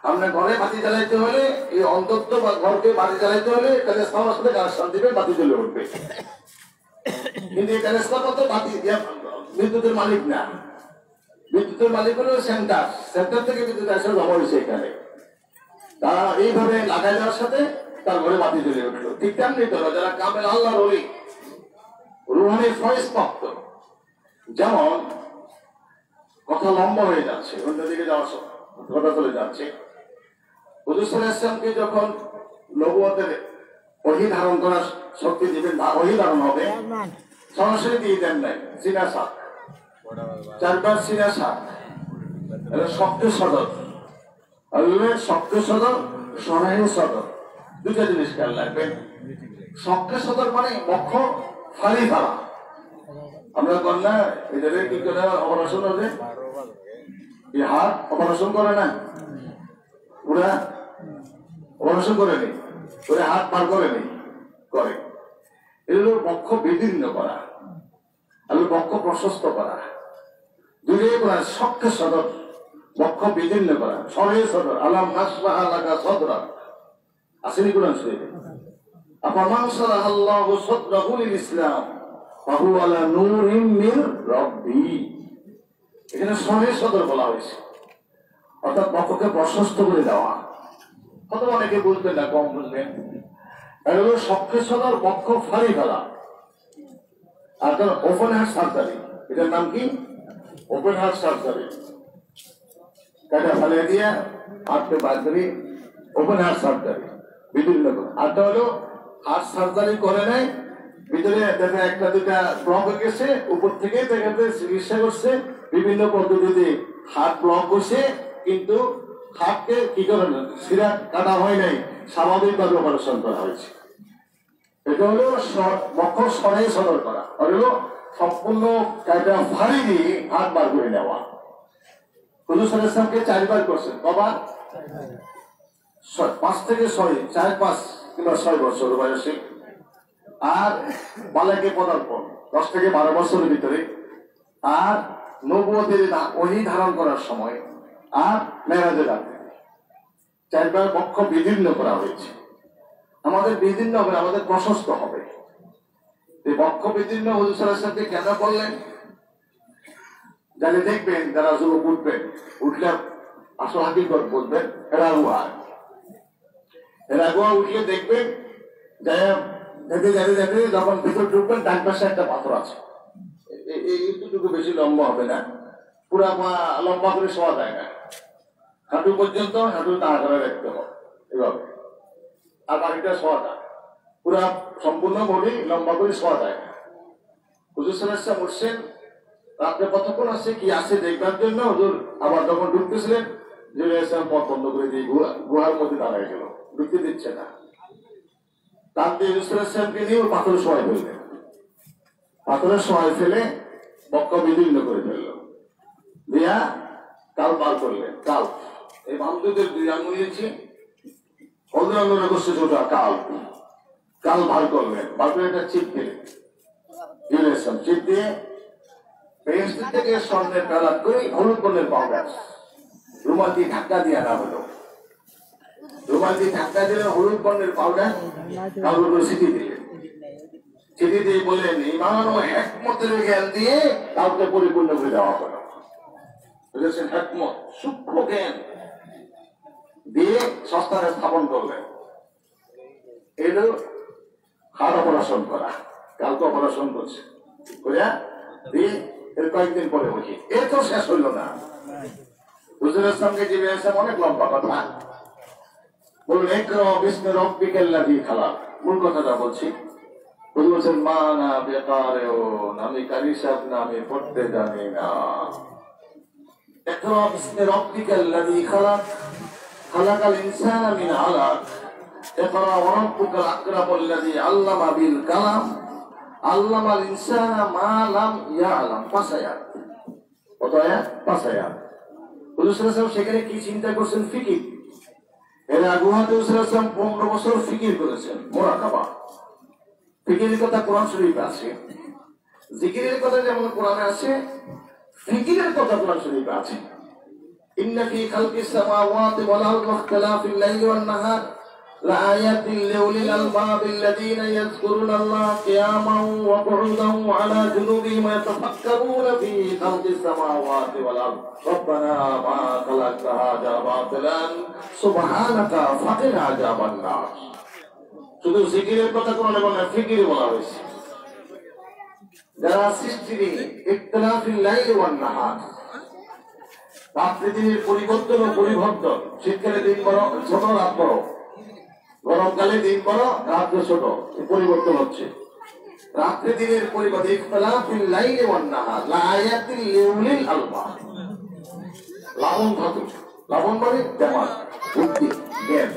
আপনার ঘরে বাতি জ্বালাইতে হলে, এই অন্তত বা ঘরকে বাতি জ্বালাইতে হলে ট্রান্সফরমার সাথে কানেকশন দিবে, বাতি জ্বলে উঠবে। কিন্তু এই ট্রান্সফরমার তো বাতি বিদ্যুতের মালিক না, বিদ্যুতের মালিক হলো সেন্টার, সেন্টার থেকে বিদ্যুৎ আসলে জমা হয়েছে এখানে। তারা এইভাবে লাগাই দেওয়ার সাথে তার ঘরে বাতি জ্বলে উঠলো। ঠিক তেমনি তো যারা কামেল আল্লাহ রলি, রুহানি ফয়েজ প্রাপ্ত, যেমন কথা লম্বা হয়ে যাচ্ছে, অন্যদিকে যাওয়ার কথা চলে যাচ্ছে। হুজুর সাল্লাল্লাহু আলাইহি ওয়াসাল্লামকে যখন নবুয়তের ওহী ধারণ করার শক্তি দিবেন, ওহী ধারণ হবে, সরাসরি দিয়ে দেন নাই, সিনা সাত, 4 বার সিনা সাত, এটা শব্দ সদর, আল্লাহর শব্দ সদর, সরাই সদর, দুটা জিনিস খেয়াল রাখবেন। শব্দ সদর মানে বক্ষ ফালি ফেলা। আমরা কন্যা এদের কি করে অপারেশন হবে, এই হাত অপারেশন করে না, ওরা অপারেশন করেনি, ওরা হাত বার করেনি, করে। এগুলো বক্ষ বিদীর্ণ করা, আর বক্ষ প্রশস্ত করা, দুটোই করা। শক্ত সদর, বক্ষ বিদীর্ণ করা, সরে সদর, আলাম নাশরাহ লাকা সদরাক, আসেনি কোরআন শরীফে। আফামান শারাহ আল্লাহু সাদরাহু লিল ইসলাম ফাহুয়া আলা নূরিম মির রাব্বি। এখানে সরে সদর বলা হয়েছে, অর্থাৎ বক্ষকে প্রশস্ত করে দেওয়া। কত অনেকে বুঝবেন না, কম বুঝবেন। এগুলো শক্ত সদর, বক্ষ ফালি ফেলা। আর ওপেন হার্ট সার্জারি, এটার নাম কি? Open heart surgery. কাটা ফেলে দিয়ে হাতকে বার করি ওপেন হার্ট সার্জারি বিভিন্ন আরটা হলো হার্ট সার্জারি করে নেয় ভিতরে দেখে একটা দুটা ব্লক হয়ে গেছে উপর থেকে দেখাতে চিকিৎসা করছে বিভিন্ন পদ্ধতিতে হার্ট ব্লক করছে কিন্তু হার্টকে কি করে শিরা কাটা হয় নাই স্বাভাবিকভাবে অপারেশন করা হয়েছে। এটা হলো বক্ষ সরাই সদর করা হলো সম্পূর্ণ কাটা ফাড়ি দিয়ে হাত বার করে নেওয়া। হুজুর সাল্লাল্লাহু আলাইহি ওয়াসাল্লামকে 4 বার করছেন কবার 5 থেকে 6 4 5 কিংবা 6 বছর বয়সে আর বালাকে পদার্পণ 10 থেকে 12 বছরের ভিতরে আর নবুয়তের ওহী ধারণ করার সময় আর মেরাজের রাতে 4 বার বক্ষ বিদীর্ণ করা হয়েছে। আমাদের বিদীর্ণ হবে আমাদের প্রশস্ত হবে। এই বক্ষ বিদীর্ণ হুজুর সাল্লাল্লাহু আলাইহি ওয়াসাল্লাম কেন করলেন যারা দেখবেন যারা যুবক উঠবেন উঠলে আসল হাকিকত বলবেন এরা গুহা উঠলে দেখবেন যেতে যেতে যেতে যখন ভিতর ঢুকবেন ডান পাশে একটা পাথর আছে এইটুকু বেশি লম্বা হবে না পুরা লম্বা করে শোয়া যায় না হাঁটু পর্যন্ত হাঁটু দাঁড়া করে রাখতে হবে এভাবে আর বাকিটা শোয়া যায় পুরা সম্পূর্ণ বডি লম্বা করে শোয়া যায় না। হুজুর সাল্লাল্লাহু আলাইহি ওয়াসাল্লাম উঠছেন রাত্রে কতক্ষণ আছে কি আছে দেখবার জন্য হুজুর আবার যখন ঢুকতেছিলেন জিবরাইল ইসলাম পথ বন্ধ করে দিয়ে গুহার মধ্যে দাঁড়ায় গেল ঢুকতে দিচ্ছে না। তার দিয়ে হুজুর সাল্লাল্লাহু আলাইহি ওয়াসাল্লামকে নিয়ে পাথরের শোয়াই ফেললেন পাথরের শোয়াই ফেলে বক্ষ বিদীর্ণ করে ফেলল দিয়া কাল বার করলেন কাল এই বান্ধবদের 2 আঙুল নিয়েছে অন্যান্য করছে ছোটা কাল কাল বার করলেন বার করে একটা চিপ দিলেন জিবরাইল ইসলাম চিপ দিয়ে পেস্ট থেকে স্বর্ণের কালার করে হলুদ বর্ণের পাউডার রুমাল দিয়ে ধাক্কা দিয়ে আনা হলো রুমাল দিয়ে ধাক্কা দিলে হলুদ বর্ণের পাউডার কালো করে ছিটিয়ে দিলেন ছিটিয়ে দিয়ে বললেন ইমান ও হিকমতের জ্ঞান দিয়ে কাউকে পরিপূর্ণ করে দেওয়া হলো বুঝেছেন হিকমত সূক্ষ্ম জ্ঞান দিয়ে সংস্থানে স্থাপন করলেন। এলো হাড় অপারেশন করা কালকে অপারেশন করছে বুঝা দিয়ে এর কয়েকদিন পরে বসি এ তো শেষ হইল না হুজুরের সঙ্গে জিবরাইল ইসলাম অনেক লম্বা কথা বলুন ইকরা বিসমি রাব্বিকাল্লাযী খালাক মূল কথাটা বলছি হুজুর বলছেন মা না বিকারিউন আমি কারি সাহেব না আমি পড়তে জানি না ইকরা বিসমি রাব্বিকাল্লাযী খালাক খালাকাল ইনসানা মিন আলাক ইকরা ওয়া রাব্বুকাল আকরামুল্লাযী আল্লামা বিল কালাম আল্লামাল ইনসানা মা লাম ইয়ালাম 5 আয়াত কত আয়াত 5 আয়াত হুজুর সাল্লাল্লাহু আলাইহি ওয়াসাল্লাম সেখানে কি চিন্তা করছেন ফিকির এর আগে হুজুর সাল্লাল্লাহু আলাইহি ওয়াসাল্লাম 15 বছর ফিকির করেছেন মুরাকাবা ফিকিরের কথা কোরআন শরীফে আছে জিকিরের কথা যেমন কোরআনে আছে ফিকিরের কথা কোরআন শরীফে আছে ইন্না ফি খালকিস সামাওয়াতি ওয়াল আরদি ওয়াখতিলাফিল লাইলি ওয়ান নাহার لآيات لأولي الألباب الذين يذكرون الله قياما وقعودا وعلى جنوبهم ويتفكرون في خلق السماوات والأرض ربنا ما خلقت هذا باطلا سبحانك فقنا عذاب النار শুধু জিকিরের কথা কোরআনে বলা ফিকির বলা হয়েছে যারা সৃষ্টির ইখতিলাফিল লাইলি ওয়ান নাহার রাত্রি দিনের পরিবর্তন ও পরিবর্তন শীতকালে দিন বড় ছোট রাত বড় গরমকালে দিন বড় রাত ছোট পরিবর্তন হচ্ছে রাত্রি দিনের পরিবর্তন ইখতিলাফিল লাইলি ওয়ান নাহার লাআয়াতিল লিউলিল আলবাব লাবণ ধাতু লাবণ মানে জামাত বুদ্ধি জ্ঞান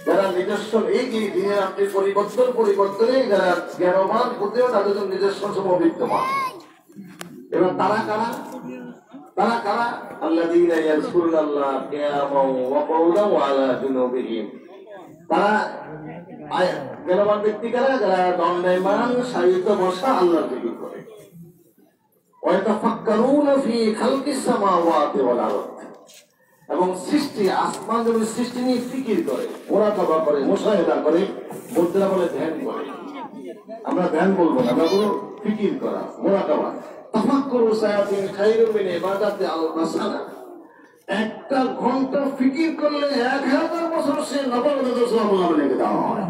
যারা নিজস্ব এই যে দিনের রাত্রির পরিবর্তনে যারা জ্ঞানবান বুদ্ধিমান তাদের নিজস্ব সময় বিদ্যমান এবার তারা কারা আল্লাযীনা ইয়াযকুরুনাল্লাহ কিয়ামান ওয়া কুউদান ওয়া আলা জুনুবিহিম তারা জ্ঞানবান ব্যক্তি কারা যারা দণ্ডায়মান শায়িত বসা আল্লাহর জিকির করে ওয়া ইয়াতাফাক্কারুনা ফি খালকিস সামাওয়াতি ওয়াল আরদ এবং সৃষ্টি আসমান জমির সৃষ্টি নিয়ে ফিকির করে মুরাকাবা করে মুশাহিদা করে বুদ্ধরা বলে ধ্যান করে আমরা ধ্যান বলবো না আমরা বলবো ফিকির করা মুরাকাবা তাফাক্কুরু সায়াতিন খায়রুম মিন ইবাদাতি আল-মাসানা একটা ঘন্টা ফিকির করলে 1000 বছর সে নবম দশম আমলে লেগে দেওয়া হয়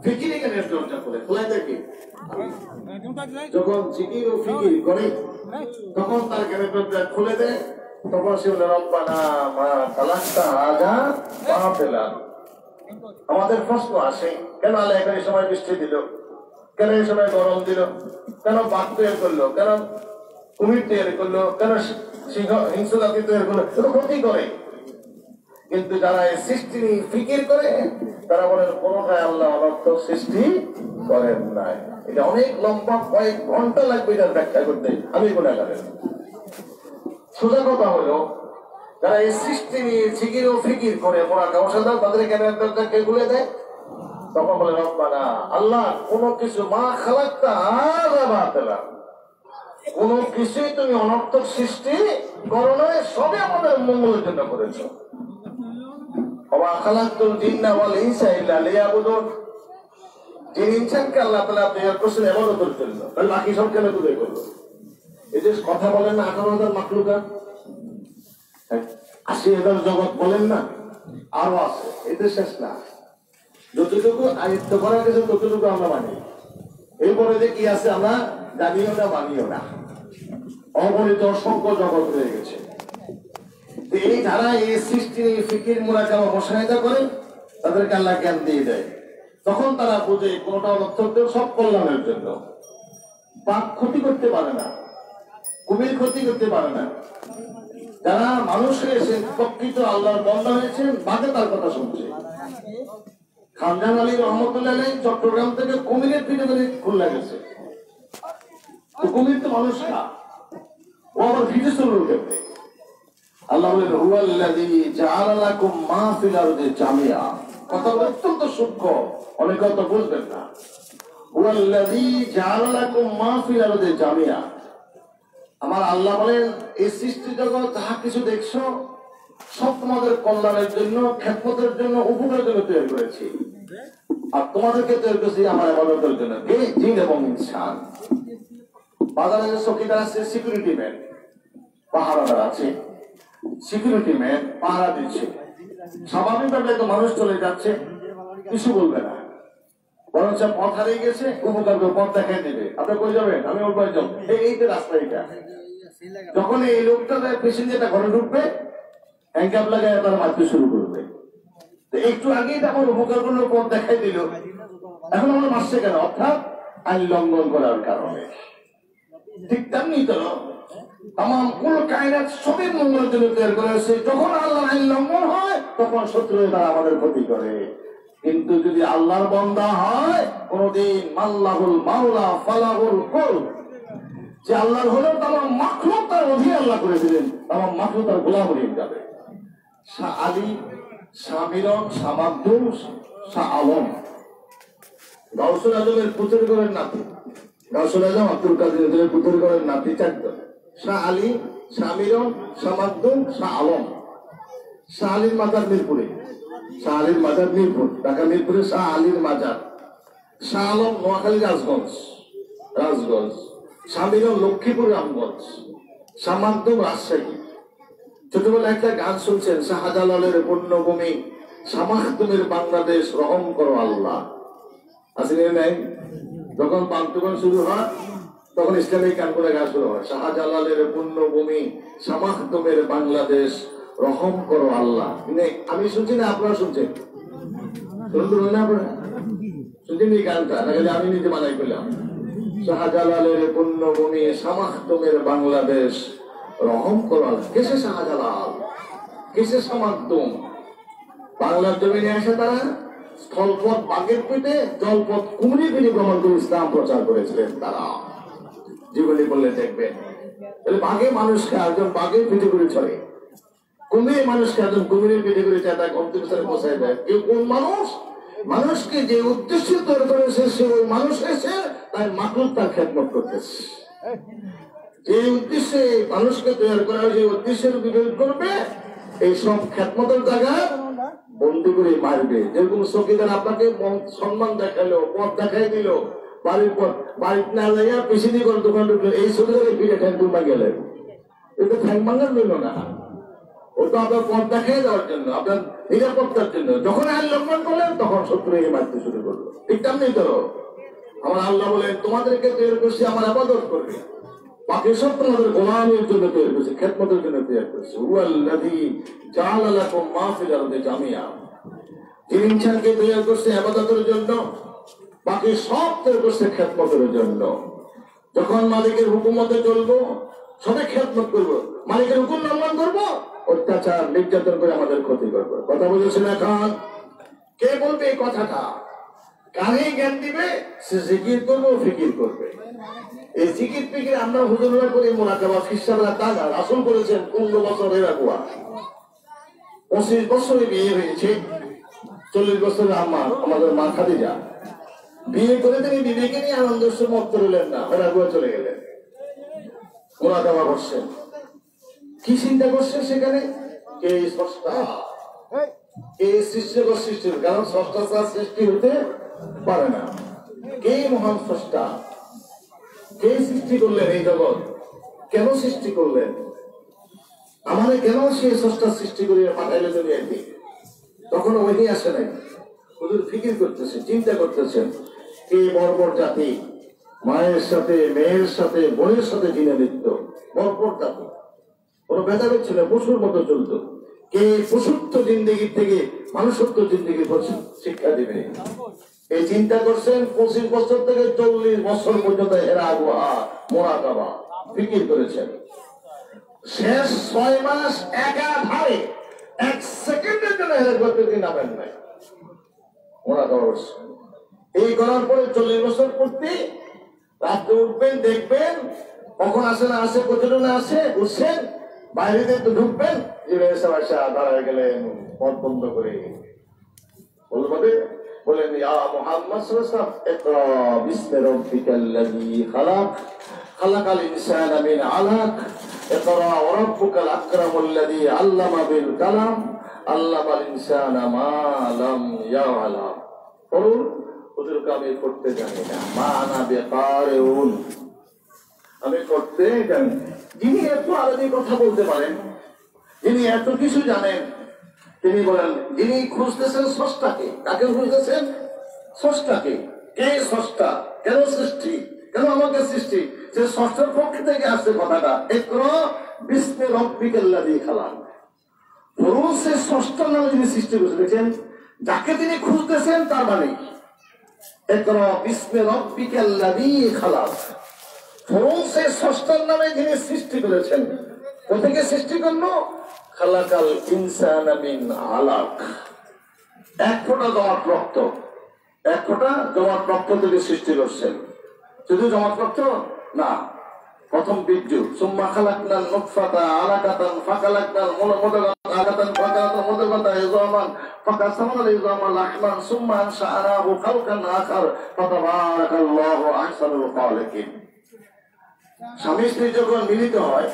ফিকিরে কেন চর্চা করে খোলাই দেখি যখন জিকির ও ফিকির করে তখন তার জ্ঞানের দরজা খুলে দেয় তখন সে বলে রব্বানা মা খালাকতা হাযা বাতিলা। আমাদের প্রশ্ন আসে, কেন আল্লাহ এখানে সময় বৃষ্টি দিল, কেন এই সময় গরম দিল, কেন বাঘ তৈরি করলো, কেন কুমির তৈরি করলো, কেন সিংহ হিংস্র জাতি তৈরি করলো, এগুলো ক্ষতি করে। কিন্তু যারা এই সৃষ্টি নিয়ে ফিকির করে তারা বলেন কোনটাই আল্লাহ অনর্থক সৃষ্টি করেন নাই। এটা অনেক লম্বা, কয়েক ঘন্টা লাগবে এটার ব্যাখ্যা করতে, আমি গুণাগারের। সোজা কথা হলো যারা এই সৃষ্টি নিয়ে জিকির ও ফিকির করে মোরা কাউসাদার তাদের জ্ঞানের দরজাকে খুলে দেয়, তখন বলে রব্বানা আল্লাহ কোনো কিছু মা খালাকতা হাযা বাতিলা, কোন কিছুই তুমি অনর্থক সৃষ্টি করো নাই, সবই আমাদের মঙ্গলের জন্য করেছো। ওয়া খালাকতুল জিন্না ওয়াল ইনসা ইল্লা লিয়াবুদুন, জিন ইনসানকে আল্লাহ তাআলা তৈরি করেছেন ইবাদতের জন্য, তাহলে বাকি সব কেন তৈরি করলো? এই যে কথা বলেন না 18,000 মাখলুকাত, 80,000 জগৎ বলেন না, আরো আছে, এদের শেষ না। যতটুকু আয়ত্ত করা গেছে ততটুকু আমরা মানি, এরপরে যে কি আছে আমরা জানিও না মানিও না, অগণিত অসংখ্য জগৎ রয়ে গেছে। এই যারা এই সৃষ্টি ফিকির মুরাকাবা মুশাহিদা করে তাদেরকে আল্লাহ জ্ঞান দিয়ে দেয়, তখন তারা বুঝে কোনটা অনর্থক, সব কল্যাণের জন্য। বাঘ ক্ষতি করতে পারে না, কুমির ক্ষতি করতে পারে না। যারা মানুষে এসে প্রকৃত আল্লাহর বান্দা হয়েছেন, বাঘে তার কথা শুনছে। খানজান আলী রহমতুল্লাহ আলাইহি চট্টগ্রাম থেকে কুমিরের পিঠে করে খুলনা গেছে, কুমির তো মানুষ না, ও আবার ভিজে চলল কেমনে? আল্লাহ বলেন হুয়াল্লাযী জাআলা লাকুম মা ফিল আরদি জামিআ, কথা অত্যন্ত সূক্ষ্ম, অনেকে তো বুঝবেন না। হুয়াল্লাযী জাআলা লাকুম মা ফিল আরদি জামিআ, আমার আল্লাহ বলেন এই সৃষ্টি জগৎ যাহা কিছু দেখছো সব তোমাদের কল্যাণের জন্য, খেদমতের জন্য, উপকারের জন্য তৈরি করেছি, আর তোমাদেরকে তৈরি করেছি আমার ইবাদতের জন্য, জিন এবং ইনসান। বাজারে যে চৌকিদার আছে, সিকিউরিটি ম্যান, পাহারাদার আছে, সিকিউরিটি ম্যান পাহারা দিচ্ছে। স্বাভাবিকভাবে তো মানুষ চলে যাচ্ছে, কিছু বলবে না, বরঞ্চ পথ হারিয়ে গেছে, উপকার পথ দেখাই দেবে, আপনি কই যাবেন, আমি ওর বাড়ি যাবো, এই যে রাস্তা এটা। যখন এই লোকটা পেশেন্টটা ঘরে ঢুকবে, হ্যান্ডকাপ লাগায় তারা মারতে শুরু করবে। একটু আগেই তো আমার উপকার করলো, পথ দেখাই দিল, এখন আমরা মারছে কেন? অর্থাৎ আইন লঙ্ঘন করার কারণে। ঠিক তেমনি তো আমার কোন কায়নাত সবই মঙ্গলের জন্য তৈরি করেছে, যখন আল্লাহ আইন লঙ্ঘন হয় তখন শত্রু তারা আমাদের ক্ষতি করে। কিন্তু যদি আল্লাহর বান্দা হয়, কোনদিন মাল্লাহুল মাওলা ফালাহুল কুল, যে আল্লাহর হলো তামাম মাখলুক তার অধীনে আল্লাহ করে দিলেন, তামাম মাখলুক তার গোলাম হয়ে যাবে। শাহ আলী, শাহ মিলন, শাহ মাকদুম, শাহ আলম, গাউসুল আজমের পুত্রগড়ের নাতি, গাউসুল আজম আব্দুল কাদের পুত্রগড়ের নাতি, চারজন, শাহ আলী, শাহ মিলন, শাহ মাকদুম, শাহ আলম। শাহ আলীর মাজার মিরপুরে, শাহ আলীর মাজার মিরপুর, ঢাকা মিরপুরে শাহ আলীর মাজার। শাহ আলম নোয়াখালী রাজগঞ্জ, রাজগঞ্জ। শাহ মিলন লক্ষ্মীপুর রামগঞ্জ। শাহ মাকদুম রাজশাহী। ছোটবেলায় একটা গান শুনছেন, শাহজালালের পুণ্যভূমি শামাখদুমের বাংলাদেশ, রহম করো আল্লাহ, আসেনি নাই? যখন পান্তুবন শুরু হয় তখন ইসলামিক গান করে গান শুরু হয়, শাহজালালের পুণ্যভূমি শামাখদুমের বাংলাদেশ, রহম করো আল্লাহ। আমি শুনছি না আপনারা শুনছেন? শুনছেন এই গানটা? নাকি আমি নিজে বানাই করলাম? শাহজালালের পুণ্যভূমি শামাখদুমের বাংলাদেশ, রহম করো আল্লাহ। কেসে শাহজালাল, কেসে শামাখদুম? বাংলার জমিনে আসে তারা স্থলপথ বাঘের পিঠে, জলপথ কুমিরের পিঠে ভ্রমণ করে ইসলাম প্রচার করেছিলেন তারা। জীবনী বললে দেখবেন, বাঘে মানুষকে একজন বাঘের পিঠে করে চলে, কুমির মানুষকে একজন কুমিরের পিঠে করে চায়, তাকে অন্তিমস্থানে পৌঁছায় দেয়। কেউ কোন মানুষ? মানুষকে যে উদ্দেশ্যে তৈরি করেছে সে ওই মানুষ এসে তাই মাকলুক তার খেদমত করতেছে। যে উদ্দেশ্যে মানুষকে তৈরি করা হয়, যে উদ্দেশ্যের বিরোধ করবে, এই সব খেদমতের জায়গা বন্দি করে মারবে। যেরকম চৌকিদার আপনাকে সম্মান দেখালো, পথ দেখাই দিল, বাড়ির পর বাড়িতে না যাইয়া পিছিয়ে দিয়ে করে দোকান ঢুকলো, এই চৌকিদারে ফিরে ঠ্যাং টুমা গেলেন, এটা ঠ্যাং ভাঙার জন্য না, ও তো আপনার পথ দেখাই দেওয়ার জন্য, আপনার নিরাপত্তার জন্য। যখন আইন লঙ্ঘন করলেন তখন শত্রু মারতে শুরু করলো। ঠিক তেমনি তো আমার আল্লাহ বলেন তোমাদেরকে তৈরি করছি আমার ইবাদত করবে, বাকি সব তোমাদের গোলামের জন্য তৈরি করেছে, খেদমতের জন্য তৈরি করেছে। হুয়াল্লাযী জাআলা লাকুম মা ফিল আরদি জামিআ, যিনি ইনসানকে তৈরি করছে ইবাদতের জন্য, বাকি সব তৈরি করছে খেদমতের জন্য। যখন মালিকের হুকুমতে চলবো, সবে খেদমত করবো, মালিকের হুকুম লঙ্ঘন করবো, অত্যাচার নির্যাতন করে আমাদের ক্ষতি করবো। কথা বুঝেছেন? এখন কে বলবে এই কথাটা? কানে জ্ঞান দিবে, সে জিকির করবে, ফিকির করবে। এই জিকির ফিকির আমরা হুজুররা করে মোনাকাবা ফিসাবরা তা না। রাসূল বলেছেন 15 বছরের আগুয়া, 25 বছরে বিয়ে হয়েছে, 40 বছরের আমাদের মা খাদিজা বিয়ে করে তিনি বিবেকে নিয়ে আনন্দ মত করলেন না, আগুয়া চলে গেলেন। মোনাকাবা করছেন, কি চিন্তা করছেন সেখানে? কে স্রষ্টা, কে সৃষ্টিকর সৃষ্টি, কারণ স্রষ্টা ছাড়া সৃষ্টি হতে পারে না। কে মহান স্রষ্টা, কে সৃষ্টি করলেন এই জগৎ, কেন সৃষ্টি করলেন আমাদের, কেন সেই স্রষ্টা সৃষ্টি করে পাঠাইলে দুনিয়াতে? তখন ওইটি আসে নাই। হুজুর ফিকির করতেছে, চিন্তা করতেছেন, কে বর্বর জাতি, মায়ের সাথে মেয়ের সাথে বোনের সাথে দিনে লিপ্ত, বর্বর জাতি, কোনো ভেদাভেদ ছিল, পশুর মতো চলত। কে পশুত্ব জিন্দগির থেকে মানুষত্ব জিন্দগি শিক্ষা দিবে? এই চিন্তা করছেন 25 বছর থেকে 40 বছর পর্যন্ত এরা আগুয়া মোনাকাবা ফিকির করেছেন। শেষ 6 মাস একাধারে 1 সেকেন্ডের জন্য এরা করতে নামেন নাই, মোনাকাবা করছেন। এই করার পরে 40 বছর পূর্তি রাত্রে উঠবেন, দেখবেন কখন আসে না আসে, কতজনে আসে, উঠছেন, বাইরে তো ঢুকবেন, দাঁড়ায় গেলেন পথ বন্ধ করে। বলেন ইয়া মুহাম্মদ সাল্লাল্লাহু আলাইহি ওয়াসাল্লাম, ইকরা বিসমি রাব্বিকাল্লাযী খালাক, খালাকাল ইনসানা মিন আলাক, ইকরা ওয়া রাব্বুকাল আকরামুল্লাযী আল্লামা বিল কালাম, আল্লামাল ইনসানা মা লাম ইয়ালাম। পড়ুন। হুজুরকে আমি করতে জানি না, মা আনা বিকারিউন, আমি করতে জানি। যিনি এত আলাদা কথা বলতে পারেন, যিনি এত কিছু জানেন, তিনি বলেন যিনি খুঁজতেছেন স্রষ্টাকে। কাকে খুঁজতেছেন? স্রষ্টাকে। কে স্রষ্টা, কেন সৃষ্টি, কেন আমাকে সৃষ্টি? সে স্রষ্টার পক্ষ থেকে আসছে কথাটা, ইকরা বিসমি রাব্বিকাল্লাযী খালাক। পুরুষ সে স্রষ্টার নামে যিনি সৃষ্টি করেছেন, দেখেন যাকে তিনি খুঁজতেছেন, তার মানে ইকরা বিসমি রাব্বিকাল্লাযী খালাক। পুরুষ সে স্রষ্টার নামে যিনি সৃষ্টি করেছেন। কোথেকে সৃষ্টি করলো? খালাকাল ইনসানা মিন আলাক। এক ফোঁটা জমাট রক্ত, এক ফোঁটা জমাট রক্ত থেকে সৃষ্টি করছেন। শুধু জমাট রক্ত না, প্রথম বীর্যু, সুম্মা খালাকনাল নুতফাতা আলাকাতান ফাখালাকনাল মুদগাতা আলাকাতান ফাখালাকনাল মুদগাতা ইযামান ফাকাসাওনাল ইযামা লাহমান সুম্মা আনশা'নাহু খালকান আখার ফাতাবারাকাল্লাহু আহসানুল খালিকিন। স্বামী স্ত্রী যখন মিলিত হয়,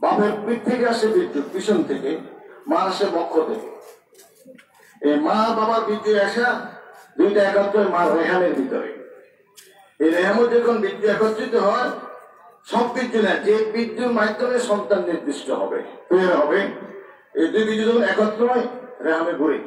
বাপের পিঠ থেকে আসে বীর্যু, পিছন থেকে, মা আসে বক্ষ থেকে। এই মা বাবার বীর্যু আসা দুইটা একত্র মার রেহামের ভিতরে। এই রেহামের যখন বীর্যু একত্রিত হয়, সব বীর্যু না, যে বীর্যুর মাধ্যমে সন্তান নির্দিষ্ট হবে, তৈরি হবে, এই দুই বীর্যু যখন একত্র হয়, রেহামে ঘুরে।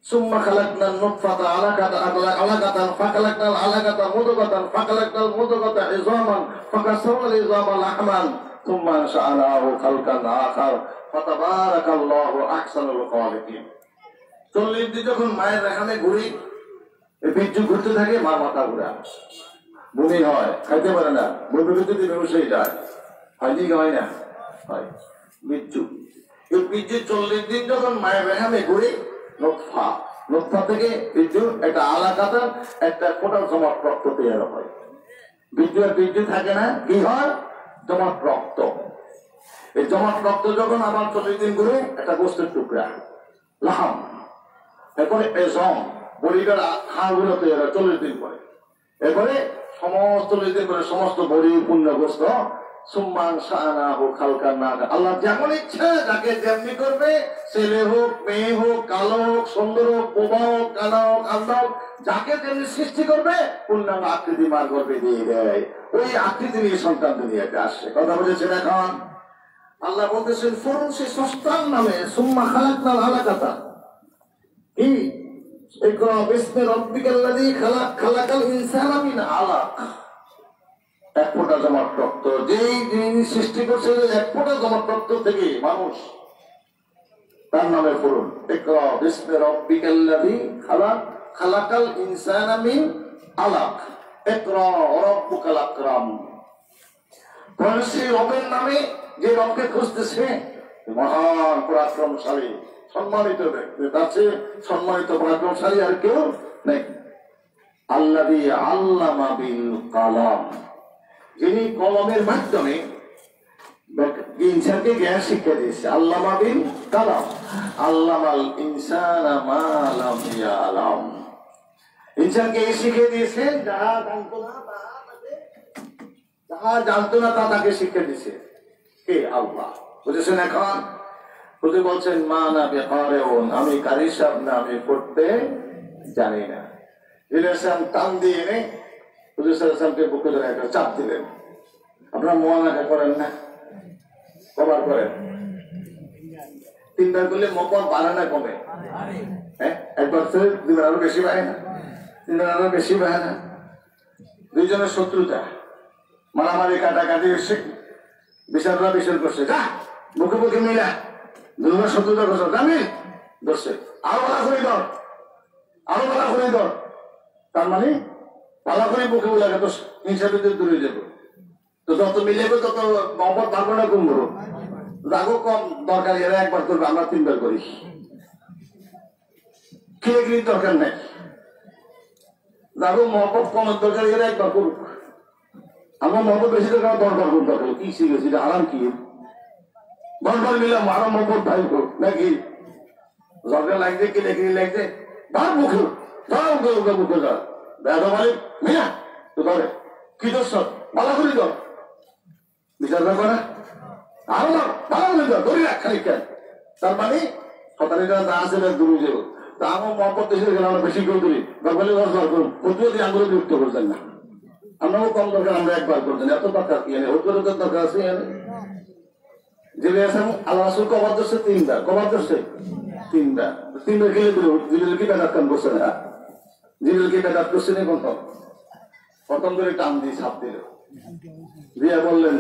সুম্মা খালাকনাল নুতফাতা আলাকাতান ফাখালাকনাল আলাকাতা মুদগাতান ফাখালাকনাল মুদগাতা ইযামান ফাকাসাওনাল ইযামা লাহমান সুম্মা আনশা'নাহু খালকান আখার ফাতাবারাকাল্লাহু আহসানুল খালিকিন। 40 দিন যখন মায়ের রেহামে ঘুরি, এই বীর্যু ঘুরতে থাকে, মা মাথা ঘুরে, বমি হয়, খাইতে পারে না, বমি যদি বেহুশ যায়, হয়নি হয় না, হয় বীর্যু। এই বীর্যু 40 দিন যখন মায়ের রেহামে ঘুরি, নুতফা, নুতফা থেকে বীর্যু একটা আলাকাতা, একটা ফোঁটা জমাট রক্ত তৈরি হয়। বীর্যু আর বীর্যু থাকে না, কি হয়? জমাট রক্ত। এই জমাট রক্ত যখন আবার 40 দিন ঘুরে, একটা গোস্তের টুকরা, লাহাম, এরপরে এজম, বডিটার হাড়গুলো তৈরি হয় 40 দিন পরে। এরপরে সমস্ত 40 দিন পরে সমস্ত বডি পূর্ণগ্রস্ত। সুম্মা আনশা'নাহু খালকান আখার। আল্লাহ যেমন ইচ্ছা যাকে যেমনি করবে, ছেলে হোক, মেয়ে হোক, কালো হোক, সুন্দর হোক, বোবা হোক, কানা হোক, আন্দা হোক, যাকে যেমনি সৃষ্টি করবে, পূর্ণাঙ্গ আকৃতি মার গর্ভে দিয়ে দেয়। ওই আকৃতি নিয়ে সন্তান দুনিয়াতে আসে। কথা বুঝেছেন? এখন আল্লাহ বলতেছেন ফরুন সে স্রষ্টার নামে, সুম্মা খালাকনাল আলাকাতা, কি ইকরা বিসমি রাব্বিকাল্লাযী খালাক, খালাকাল ইনসানা মিন আলাক। এক ফোঁটা জমাট রক্ত, যেই যিনি সৃষ্টি করছে এক ফোঁটা জমাট রক্ত থেকে মানুষ, তার নামে পড়ুন ইকরা বিসমি রাব্বিকাল্লাযী খালাক খালাকাল ইনসানা মিন আলাক ইকরা ওয়া রাব্বুকাল আকরাম। কোন সেই রবের নামে যে রবকে খুঁজতেছে, মহান পরাক্রমশালী সম্মানিত ব্যক্তি, তার চেয়ে সম্মানিত পরাক্রমশালী আর কেউ নেই। আল্লাযী আল্লামা বিল কালাম, যিনি কলমের মাধ্যমে ইনসানকে জ্ঞান শিক্ষা দিয়েছে। আল্লামা বিল কালাম, আল্লামাল ইনসানা মা লাম ইয়ালাম। ইনসানকে এই শিখিয়ে দিয়েছে যাহা জানতো না তা তাকে শিক্ষা দিয়েছে কে? আল্লাহ। বুঝেছেন? এখন খুদে বলছেন মা না বিকারিউন, আমি কারি সাহেব না, আমি পড়তে জানি না। জিজ্ঞাসা টান দিয়ে এনে হুজুর সাল্লাল্লাহু আলাইহি ওয়াসাল্লামকে বুকে ধরে একটা চাপ দিলেন। আপনারা মোয়ানাকা করেন না? কবার করেন? 3 বার করলে মকর বাড়ে না কমে? হ্যাঁ, একবার তো 2 বার আরো বেশি বাড়ে না, 3 বার আরো বেশি বাড়ে না। দুইজনের শত্রুতা, মারামারি কাটাকাটি এসে বিচাররা বিচার করছে, যা বুকে বুকে মিলা দুজনের শত্রুতা করছে, জানি ধরছে, আরো ভালো করে ধর, আরো ভালো করে ধর। তার মানে ভালো করে বুকে লাগে তো হিংসা দূরে যাবো, তো যত মিলেবে তত মহব্বত পারবো না কমবো। রাগও কম দরকার, এরা একবার করবে, আমরা 3 বার করি। কিনে দরকার নেই, রাগও মহব্বত কমের দরকার, এরা একবার করুক। আমরা মহব্বত বেশি দরকার কোন দরকার কি শিখেছি, আরাম কি 10 বার মিলাম আরো মহব্বত ভাই হোক নাকি? দরকার লাগছে কিনে লাগছে ধর মুখে, ধর মুখে ধর বেদা বলে মিয়া তো ধরে কি দোষ, ভালো করি ধর, বিচার করবে না, আরো ভালো করে ধর, ধরি রাখ খালি কেন। তার মানে সতারিটা যা আছে দূরে যাবো, তা আমার মহব্বত বেশি গেলে আমরা বেশি করে ধরি, দরকার দর করুন, প্রতিদিন আঙুলে বিরক্ত করছেন না। আমরাও কম দরকার, আমরা একবার করছেন, এত দরকার কি এনে ওর দরকার আছে এনে। জেলে আসেন আল্লাহ রাসূল কবার ধরছে 3 বার, কবার ধরছে 3 বার, 3 বার খেলে দিল। জিলের কি বেদাত কাম করছে না? জিলের কি বেদাত করছে না? প্রথম করে টান দিয়ে ছাপ দিল, দিয়া বললেন